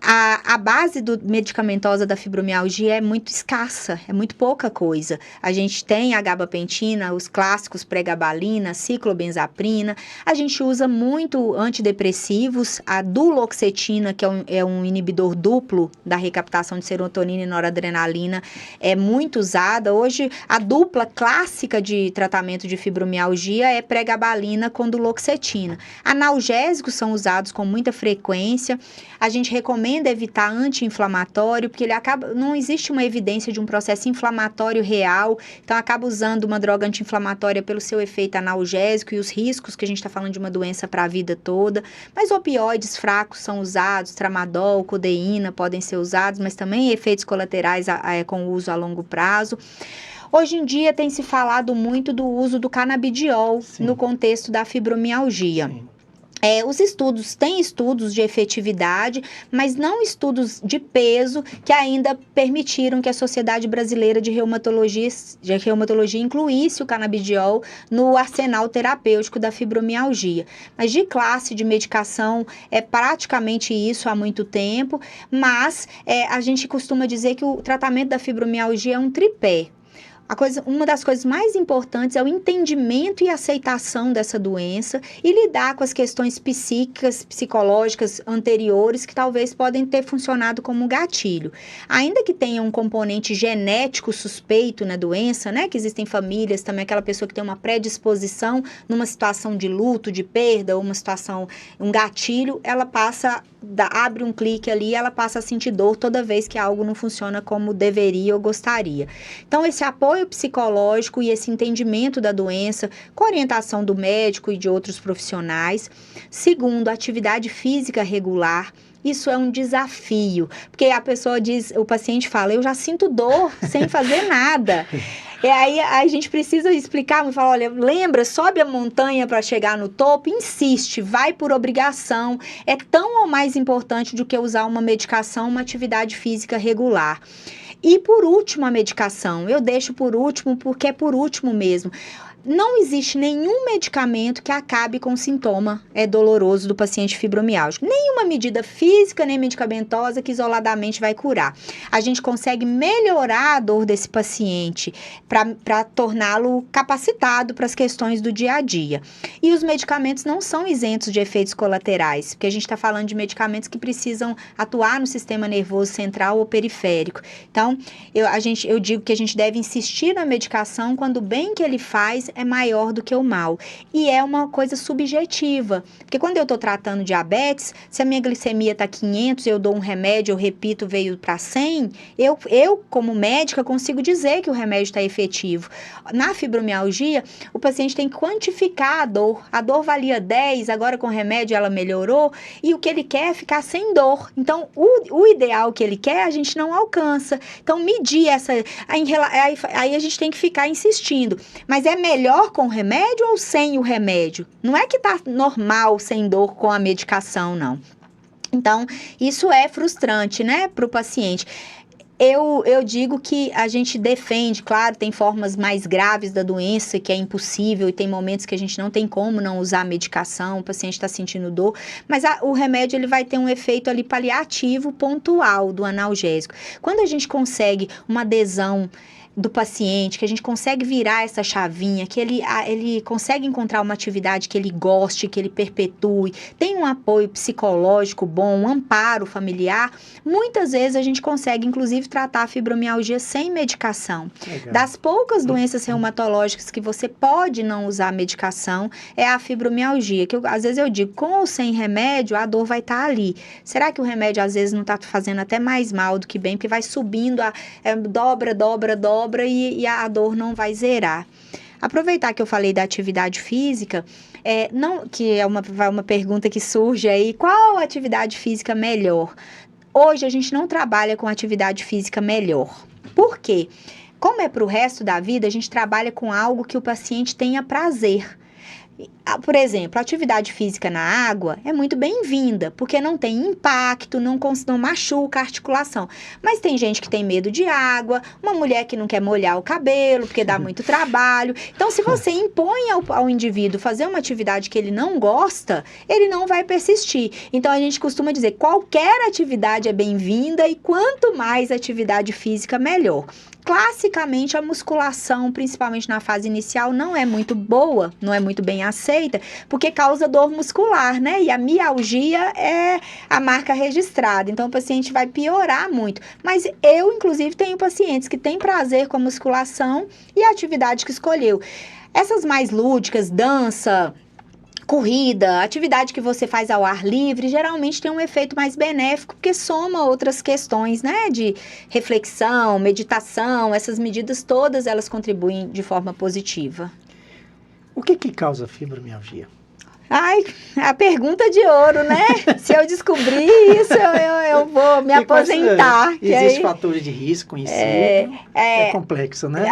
S3: A base medicamentosa da fibromialgia é muito escassa, é muito pouca coisa. A gente tem a gabapentina, os clássicos pregabalina, ciclobenzaprina. A gente usa muito antidepressivos, a duloxetina, que é um inibidor duplo da recaptação de serotonina e noradrenalina, é muito usada. Hoje, a dupla clássica de tratamento de fibromialgia é pregabalina com duloxetina. Analgésicos são usados com muita frequência. A gente recomenda evitar anti-inflamatório, porque não existe uma evidência de um processo inflamatório real, então acaba usando uma droga anti-inflamatória pelo seu efeito analgésico e os riscos que a gente está falando de uma doença para a vida toda. Mas opioides fracos são usados, tramadol, codeína podem ser usados, mas também efeitos colaterais com o uso a longo prazo. Hoje em dia tem se falado muito do uso do canabidiol no contexto da fibromialgia. Sim. Tem estudos de efetividade, mas não estudos de peso que ainda permitiram que a Sociedade Brasileira de Reumatologia incluísse o canabidiol no arsenal terapêutico da fibromialgia. Mas de classe de medicação é praticamente isso há muito tempo, mas a gente costuma dizer que o tratamento da fibromialgia é um tripé. Uma das coisas mais importantes é o entendimento e aceitação dessa doença e lidar com as questões psíquicas, psicológicas anteriores que talvez podem ter funcionado como gatilho. Ainda que tenha um componente genético suspeito na doença, né? Que existem famílias também, aquela pessoa que tem uma predisposição numa situação de luto, de perda, ou um gatilho, ela abre um clique ali, ela passa a sentir dor toda vez que algo não funciona como deveria ou gostaria. Então, esse apoio psicológico e esse entendimento da doença, com orientação do médico e de outros profissionais. Segundo, atividade física regular. Isso é um desafio, porque o paciente fala, eu já sinto dor sem fazer nada. E aí a gente precisa explicar, e falar, olha, lembra, sobe a montanha para chegar no topo, insiste, vai por obrigação. É tão ou mais importante do que usar uma medicação, uma atividade física regular. E por último, a medicação. Eu deixo por último porque é por último mesmo. Não existe nenhum medicamento que acabe com o sintoma doloroso do paciente fibromialgico. Nenhuma medida física, nem medicamentosa que isoladamente vai curar. A gente consegue melhorar a dor desse paciente para torná-lo capacitado para as questões do dia a dia. E os medicamentos não são isentos de efeitos colaterais, porque a gente está falando de medicamentos que precisam atuar no sistema nervoso central ou periférico. Então, eu digo que a gente deve insistir na medicação quando o bem que ele faz é maior do que o mal. E é uma coisa subjetiva. Porque quando eu estou tratando diabetes, se a minha glicemia está 500, eu dou um remédio, eu repito, veio para 100, eu, como médica, consigo dizer que o remédio está efetivo. Na fibromialgia, o paciente tem que quantificar a dor. A dor valia 10, agora com o remédio ela melhorou, e o que ele quer é ficar sem dor. Então, o ideal que ele quer, a gente não alcança. Então, medir essa... Aí a gente tem que ficar insistindo. Mas é melhor com o remédio ou sem o remédio? Não é que está normal sem dor com a medicação, não. Então, isso é frustrante, né, para o paciente. Eu digo que a gente defende, claro, tem formas mais graves da doença que é impossível e tem momentos que a gente não tem como não usar a medicação, o paciente está sentindo dor, mas o remédio ele vai ter um efeito ali paliativo pontual do analgésico. Quando a gente consegue uma adesão do paciente, que a gente consegue virar essa chavinha, que ele consegue encontrar uma atividade que ele goste, que ele perpetue, tem um apoio psicológico bom, um amparo familiar, muitas vezes a gente consegue, inclusive, tratar a fibromialgia sem medicação.
S4: Legal.
S3: Das poucas doenças reumatológicas que você pode não usar medicação, é a fibromialgia, que às vezes eu digo, com ou sem remédio, a dor vai estar ali. Será que o remédio, às vezes, não está fazendo até mais mal do que bem, porque vai subindo, dobra e a dor não vai zerar. Aproveitar que eu falei da atividade física, que é uma pergunta que surge aí, qual atividade física melhor? Hoje a gente não trabalha com atividade física melhor. Por quê? Como é para o resto da vida, a gente trabalha com algo que o paciente tenha prazer. Por exemplo, a atividade física na água é muito bem-vinda, porque não tem impacto, não machuca a articulação. Mas tem gente que tem medo de água, uma mulher que não quer molhar o cabelo, porque dá muito trabalho. Então, se você impõe ao indivíduo fazer uma atividade que ele não gosta, ele não vai persistir. Então, a gente costuma dizer, qualquer atividade é bem-vinda e quanto mais atividade física, melhor. Classicamente, a musculação, principalmente na fase inicial, não é muito boa, não é muito bem aceita, porque causa dor muscular, né? E a mialgia é a marca registrada, então o paciente vai piorar muito. Mas eu, inclusive, tenho pacientes que têm prazer com a musculação e a atividade que escolheu. Essas mais lúdicas, dança, corrida, atividade que você faz ao ar livre, geralmente tem um efeito mais benéfico, porque soma outras questões, né, de reflexão, meditação, essas medidas todas, elas contribuem de forma positiva.
S4: O que causa fibromialgia?
S3: Ai, a pergunta de ouro, né? Se eu descobrir isso, eu vou me aposentar.
S4: Existem fatores de risco conhecidos? É complexo, né?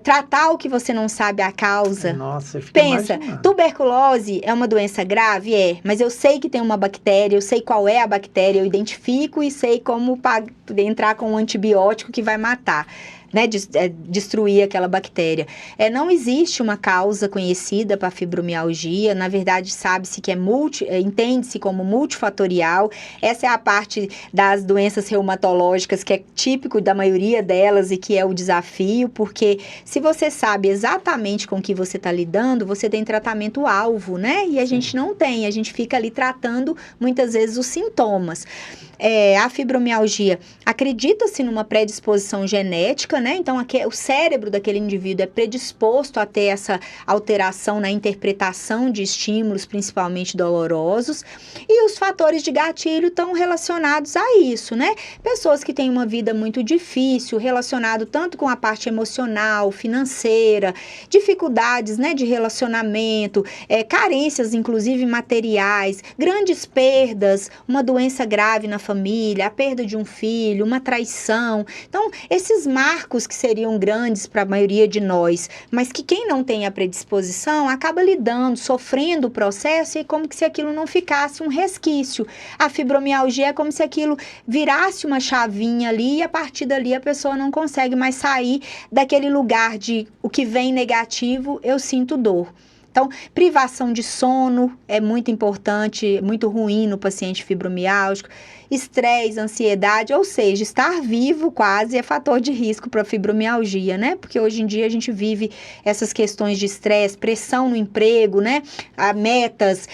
S3: Tratar o que você não sabe a causa.
S4: Nossa, eu fico
S3: Pensa,
S4: imaginando.
S3: Tuberculose é uma doença grave? Mas eu sei que tem uma bactéria, eu sei qual é a bactéria, eu identifico e sei como entrar com um antibiótico que vai matar. Né, destruir aquela bactéria. Não existe uma causa conhecida para a fibromialgia, na verdade sabe-se que entende-se como multifatorial. Essa é a parte das doenças reumatológicas que é típico da maioria delas e que é o desafio, porque se você sabe exatamente com o que você está lidando, você tem tratamento-alvo, né? E a gente não tem, a gente fica ali tratando muitas vezes os sintomas. A fibromialgia, acredita-se numa predisposição genética, né? Então, o cérebro daquele indivíduo é predisposto a ter essa alteração na interpretação de estímulos, principalmente dolorosos, e os fatores de gatilho estão relacionados a isso, né? Pessoas que têm uma vida muito difícil, relacionado tanto com a parte emocional, financeira, dificuldades, né, de relacionamento, carências, inclusive materiais, grandes perdas, uma doença grave na família, a perda de um filho, uma traição. Então, esses marcos que seriam grandes para a maioria de nós, mas que quem não tem a predisposição acaba lidando, sofrendo o processo e como se aquilo não ficasse um resquício. A fibromialgia é como se aquilo virasse uma chavinha ali e a partir dali a pessoa não consegue mais sair daquele lugar de o que vem negativo, eu sinto dor. Então, privação de sono é muito importante, muito ruim no paciente fibromiálgico. Estresse, ansiedade, ou seja, estar vivo quase é fator de risco para a fibromialgia, né? Porque hoje em dia a gente vive essas questões de estresse, pressão no emprego, né? Metas,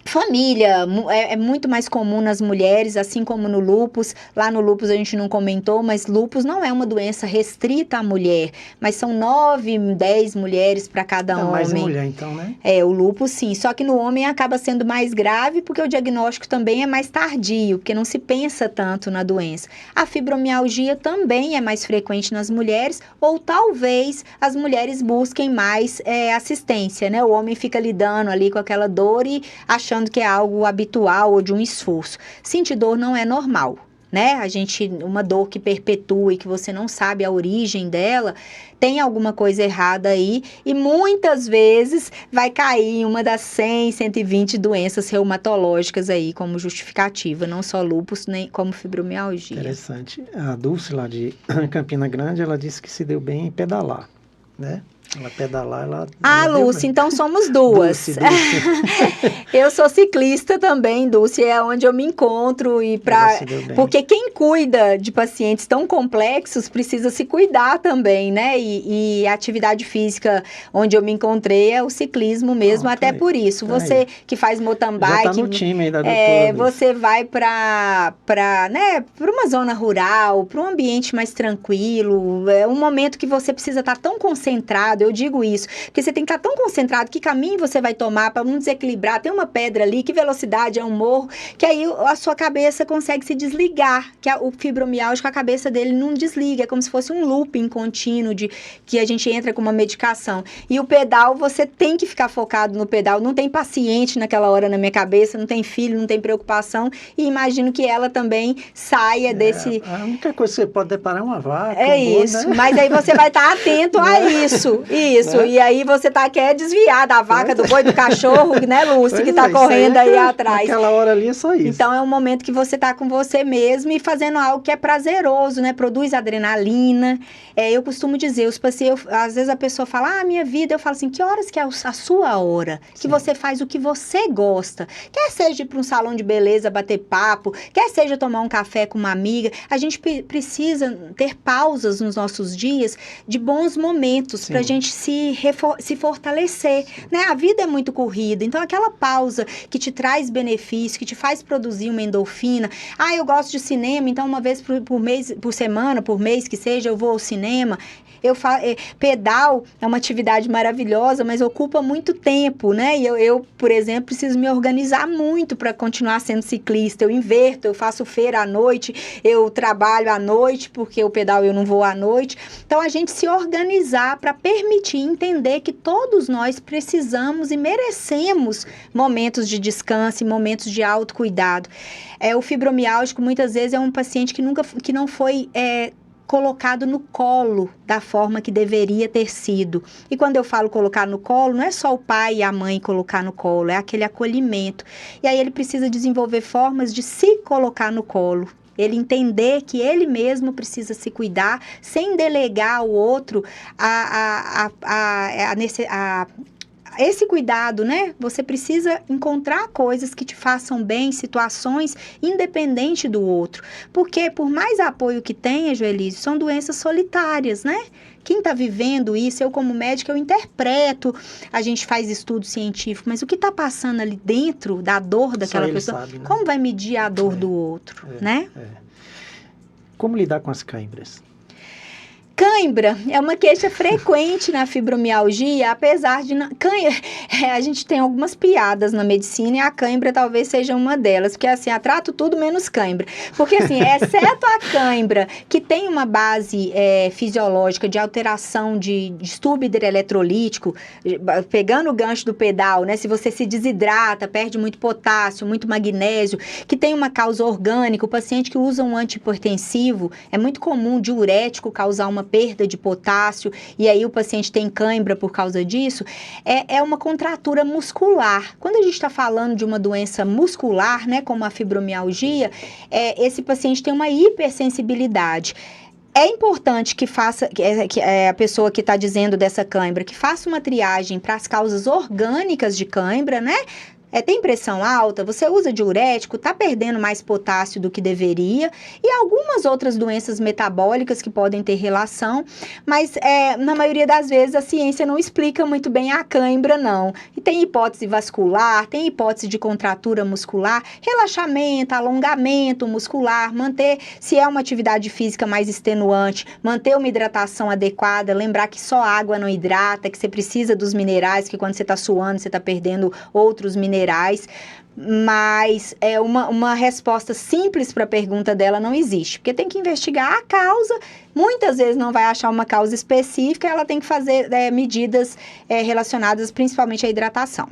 S3: família, é muito mais comum nas mulheres, assim como no lúpus. Lá no lúpus a gente não comentou, mas lúpus não é uma doença restrita à mulher, mas são 9, 10 mulheres para cada homem.
S4: Mais mulher, então, né?
S3: O lúpus sim, só que no homem acaba sendo mais grave porque o diagnóstico também é mais tardio, porque não se pensa tanto na doença. A fibromialgia também é mais frequente nas mulheres, ou talvez as mulheres busquem mais assistência, né? O homem fica lidando ali com aquela dor e achando que é algo habitual ou de um esforço. Sentir dor não é normal, né? Uma dor que perpetua e que você não sabe a origem dela, tem alguma coisa errada aí e muitas vezes vai cair em uma das 100, 120 doenças reumatológicas aí como justificativa, não só lúpus, nem como fibromialgia.
S4: Interessante. A Dulce lá de Campina Grande, ela disse que se deu bem em pedalar. né? Ela pedalar, ela...
S5: Ah,
S4: ela
S5: Lúcia, então somos duas.
S4: Dulce.
S5: Eu sou ciclista também, Dulce, é onde eu me encontro porque quem cuida de pacientes tão complexos precisa se cuidar também, né? E a atividade física onde eu me encontrei é o ciclismo mesmo, até
S4: aí.
S5: por isso. Você que faz mountain bike,
S4: já tá no time aí da doutora.
S5: você vai para uma zona rural, para um ambiente mais tranquilo, é um momento que você precisa estar tão concentrado. Eu digo isso, porque você tem que estar tão concentrado, que caminho você vai tomar para não desequilibrar, tem uma pedra ali, que velocidade é um morro, que aí a sua cabeça consegue se desligar, que o fibromialgico, a cabeça dele não desliga, é como se fosse um looping contínuo que a gente entra com uma medicação. E o pedal, você tem que ficar focado no pedal, não tem paciente naquela hora na minha cabeça, não tem filho, não tem preocupação, e imagino que ela também saia desse...
S4: A única coisa que você pode deparar é uma vaca.
S5: Isso,
S4: né?
S5: Mas aí você vai estar atento a isso. Isso, né? E aí você quer desviar da vaca, do boi, do cachorro, né, Lúcia, que está correndo aí atrás.
S4: Naquela hora ali é só isso.
S5: Então é um momento que você está com você mesmo e fazendo algo que é prazeroso, né? Produz adrenalina. Eu costumo dizer, os pacientes, às vezes a pessoa fala, minha vida, eu falo assim, que horas que é a sua hora? Que você faz o que você gosta. Quer seja ir para um salão de beleza, bater papo, quer seja tomar um café com uma amiga. A gente precisa ter pausas nos nossos dias de bons momentos para a gente se fortalecer, né? A vida é muito corrida, então aquela pausa que te traz benefício, que te faz produzir uma endorfina. Eu gosto de cinema, então uma vez por mês, por semana, por mês que seja, eu vou ao cinema. Pedal é uma atividade maravilhosa, mas ocupa muito tempo, né? E eu, por exemplo, preciso me organizar muito para continuar sendo ciclista. Eu inverto, eu faço feira à noite, eu trabalho à noite, porque o pedal eu não vou à noite. Então, a gente se organizar para permitir entender que todos nós precisamos e merecemos momentos de descanso e momentos de autocuidado. O fibromialgico, muitas vezes, é um paciente que não foi... colocado no colo da forma que deveria ter sido. E quando eu falo colocar no colo, não é só o pai e a mãe colocar no colo, é aquele acolhimento. E aí ele precisa desenvolver formas de se colocar no colo. Ele entender que ele mesmo precisa se cuidar, sem delegar ao outro esse cuidado, né? Você precisa encontrar coisas que te façam bem, situações independente do outro. Porque por mais apoio que tenha, Joelise, são doenças solitárias, né? Quem está vivendo isso, eu como médica, eu interpreto, a gente faz estudo científico, mas o que está passando ali dentro da dor daquela pessoa,
S4: sabe, né?
S5: Como vai medir a dor do outro, né?
S4: Como lidar com as câimbras?
S5: Cãibra é uma queixa frequente na fibromialgia, apesar de... a gente tem algumas piadas na medicina e a cãibra talvez seja uma delas, porque assim, eu trato tudo menos cãibra. Porque assim, exceto a cãibra, que tem uma base fisiológica de alteração de distúrbio hidroeletrolítico, pegando o gancho do pedal, né? Se você se desidrata, perde muito potássio, muito magnésio, que tem uma causa orgânica, o paciente que usa um antihipertensivo, é muito comum diurético causar uma perda de potássio, e aí o paciente tem cãibra por causa disso, é uma contratura muscular. Quando a gente está falando de uma doença muscular, né, como a fibromialgia, esse paciente tem uma hipersensibilidade. É importante que a pessoa que está dizendo dessa cãibra, que faça uma triagem para as causas orgânicas de cãibra, né? Tem pressão alta, você usa diurético, está perdendo mais potássio do que deveria, e algumas outras doenças metabólicas que podem ter relação, mas na maioria das vezes a ciência não explica muito bem a cãibra, não. E tem hipótese vascular, tem hipótese de contratura muscular, relaxamento, alongamento muscular, manter, se é uma atividade física mais extenuante, manter uma hidratação adequada, lembrar que só água não hidrata, que você precisa dos minerais, que quando você está suando, você está perdendo outros minerais, mas uma resposta simples para a pergunta dela não existe, porque tem que investigar a causa, muitas vezes não vai achar uma causa específica, ela tem que fazer medidas relacionadas principalmente à hidratação.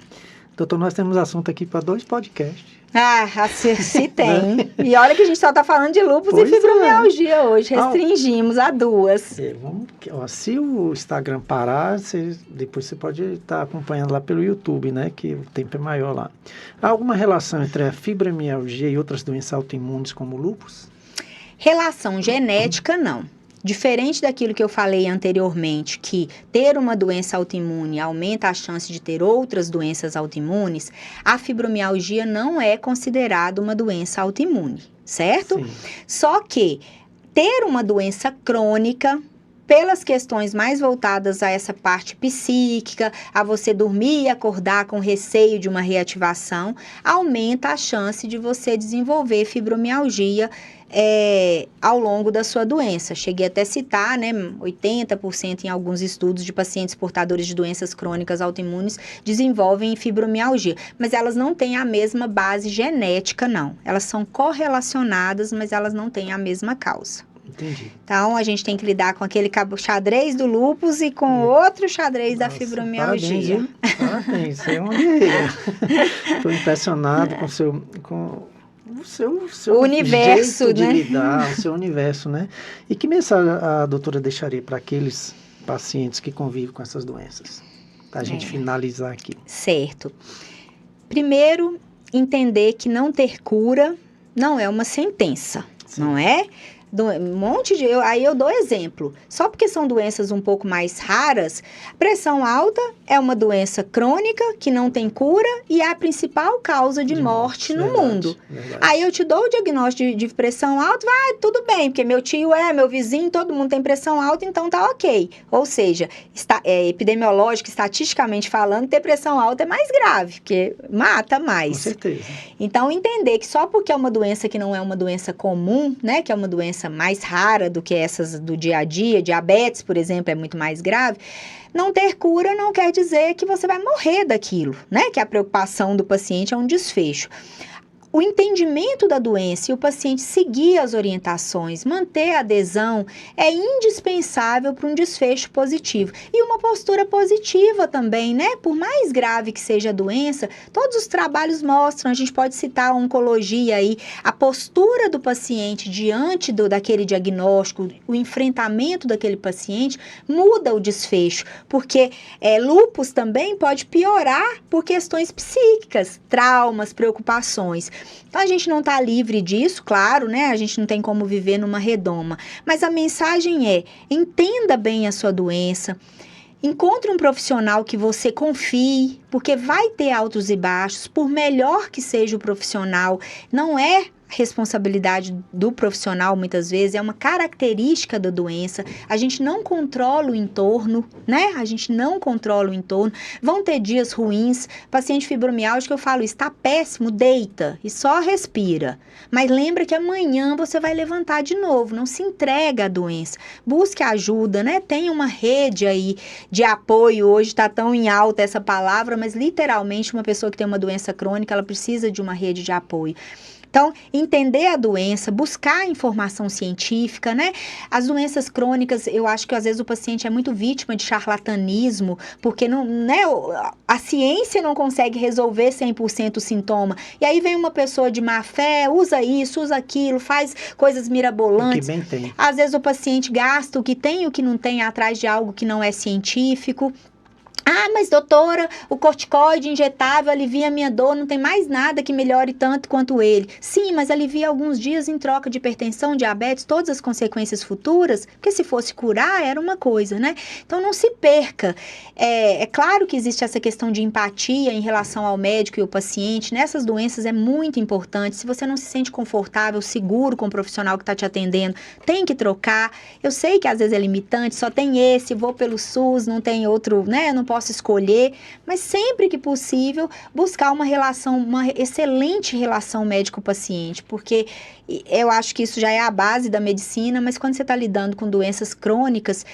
S4: Doutor, nós temos assunto aqui para 2 podcasts.
S5: Se tem. E olha que a gente só está falando de lúpus e fibromialgia hoje. Restringimos a 2.
S4: Se o Instagram parar, depois você pode estar acompanhando lá pelo YouTube, né? Que o tempo é maior lá. Há alguma relação entre a fibromialgia e outras doenças autoimunes como o lúpus?
S5: Relação genética, não. diferente daquilo que eu falei anteriormente, que ter uma doença autoimune aumenta a chance de ter outras doenças autoimunes, a fibromialgia não é considerada uma doença autoimune, certo?
S4: Sim.
S5: Só que ter uma doença crônica, pelas questões mais voltadas a essa parte psíquica, a você dormir e acordar com receio de uma reativação, aumenta a chance de você desenvolver fibromialgia ao longo da sua doença. Cheguei até a citar, né, 80% em alguns estudos de pacientes portadores de doenças crônicas autoimunes desenvolvem fibromialgia, mas elas não têm a mesma base genética, não. Elas são correlacionadas, mas elas não têm a mesma causa.
S4: Entendi.
S5: Então, a gente tem que lidar com aquele xadrez do lúpus e com outro xadrez da fibromialgia.
S4: Parabéns, você é uma guerreira. Estou impressionado com o seu
S5: universo,
S4: jeito de
S5: né?
S4: lidar, o seu universo, né? E que mensagem a doutora deixaria para aqueles pacientes que convivem com essas doenças? Para a gente finalizar aqui.
S5: Certo. Primeiro, entender que não ter cura não é uma sentença,
S4: Sim.
S5: não é? Um monte de... Aí eu dou exemplo. Só porque são doenças um pouco mais raras, pressão alta é uma doença crônica que não tem cura e é a principal causa de morte no mundo.
S4: Verdade.
S5: Aí eu te dou o diagnóstico de pressão alta, vai, tudo bem, porque meu tio meu vizinho, todo mundo tem pressão alta, então tá ok. Ou seja, epidemiológico, estatisticamente falando, ter pressão alta é mais grave, porque mata mais.
S4: Com certeza.
S5: Então, entender que só porque é uma doença que não é uma doença comum, né, que é uma doença mais rara do que essas do dia a dia, diabetes, por exemplo, é muito mais grave, não ter cura não quer dizer que você vai morrer daquilo, né, que a preocupação do paciente é um desfecho. O entendimento da doença e o paciente seguir as orientações, manter a adesão, é indispensável para um desfecho positivo. E uma postura positiva também, né? Por mais grave que seja a doença, todos os trabalhos mostram, a gente pode citar a oncologia aí, a postura do paciente diante daquele diagnóstico, o enfrentamento daquele paciente, muda o desfecho, porque lúpus também pode piorar por questões psíquicas, traumas, preocupações. Então, a gente não está livre disso, claro, né? A gente não tem como viver numa redoma. Mas a mensagem é, entenda bem a sua doença, encontre um profissional que você confie, porque vai ter altos e baixos, por melhor que seja o profissional, não é responsabilidade do profissional, muitas vezes, é uma característica da doença. A gente não controla o entorno, né? A gente não controla o entorno. Vão ter dias ruins. Paciente fibromialgico, eu falo, está péssimo, deita e só respira. Mas lembra que amanhã você vai levantar de novo, não se entrega à doença. Busque ajuda, né? Tem uma rede aí de apoio, hoje está tão em alta essa palavra, mas literalmente uma pessoa que tem uma doença crônica, ela precisa de uma rede de apoio. Então, entender a doença, buscar informação científica, né? As doenças crônicas, eu acho que às vezes o paciente é muito vítima de charlatanismo, porque não, né, a ciência não consegue resolver 100% o sintoma. E aí vem uma pessoa de má fé, usa isso, usa aquilo, faz coisas mirabolantes.
S4: O que bem tem.
S5: Às vezes o paciente gasta o que tem e o que não tem atrás de algo que não é científico. Ah, mas doutora, o corticoide injetável alivia a minha dor, não tem mais nada que melhore tanto quanto ele. Sim, mas alivia alguns dias em troca de hipertensão, diabetes, todas as consequências futuras, porque se fosse curar, era uma coisa, né? Então, não se perca. É claro que existe essa questão de empatia em relação ao médico e ao paciente. Nessas doenças é muito importante. Se você não se sente confortável, seguro com o profissional que está te atendendo, tem que trocar. Eu sei que às vezes é limitante, só tem esse, vou pelo SUS, não tem outro, né? Não posso escolher, mas sempre que possível buscar uma relação, uma excelente relação médico-paciente, porque eu acho que isso já é a base da medicina, mas quando você está lidando com doenças crônicas,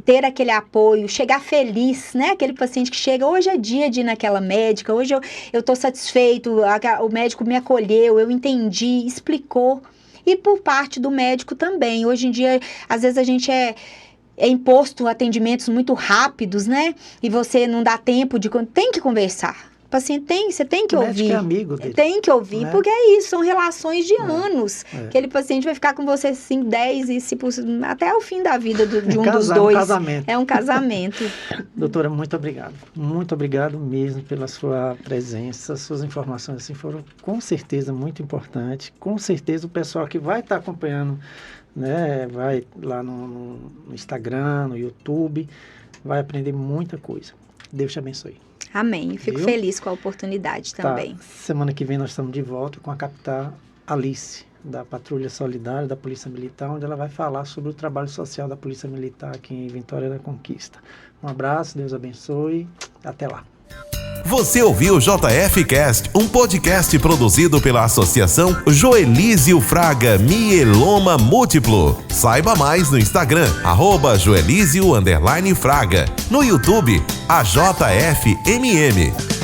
S5: ter aquele apoio, chegar feliz, né? Aquele paciente que chega, hoje é dia de ir naquela médica, hoje eu estou satisfeito, o médico me acolheu, eu entendi, explicou. E por parte do médico também. Hoje em dia, às vezes a gente é imposto atendimentos muito rápidos, né? E você não dá tempo de... Tem que conversar. O paciente você tem que ouvir.
S4: É amigo dele.
S5: Tem que ouvir,
S4: né?
S5: Porque é isso, são relações de anos. Aquele paciente vai ficar com você 5, 10 e se possível, até o fim da vida de um dos dois.
S4: É um casamento.
S5: É um casamento.
S4: Doutora, muito obrigado. Muito obrigado mesmo pela sua presença. Suas informações assim, foram com certeza muito importantes. Com certeza o pessoal que vai estar acompanhando né? Vai lá no Instagram, no YouTube, vai aprender muita coisa. Deus te abençoe.
S5: Amém. Fico feliz com a oportunidade também.
S4: Semana que vem nós estamos de volta com a capitã Alice, da Patrulha Solidária da Polícia Militar, onde ela vai falar sobre o trabalho social da Polícia Militar aqui em Vitória da Conquista. Um abraço, Deus abençoe, até lá.
S1: Você ouviu o JF Cast, um podcast produzido pela Associação Joelísio Fraga Mieloma Múltiplo. Saiba mais no Instagram, @Joelísio_Fraga. No YouTube, AJFMM.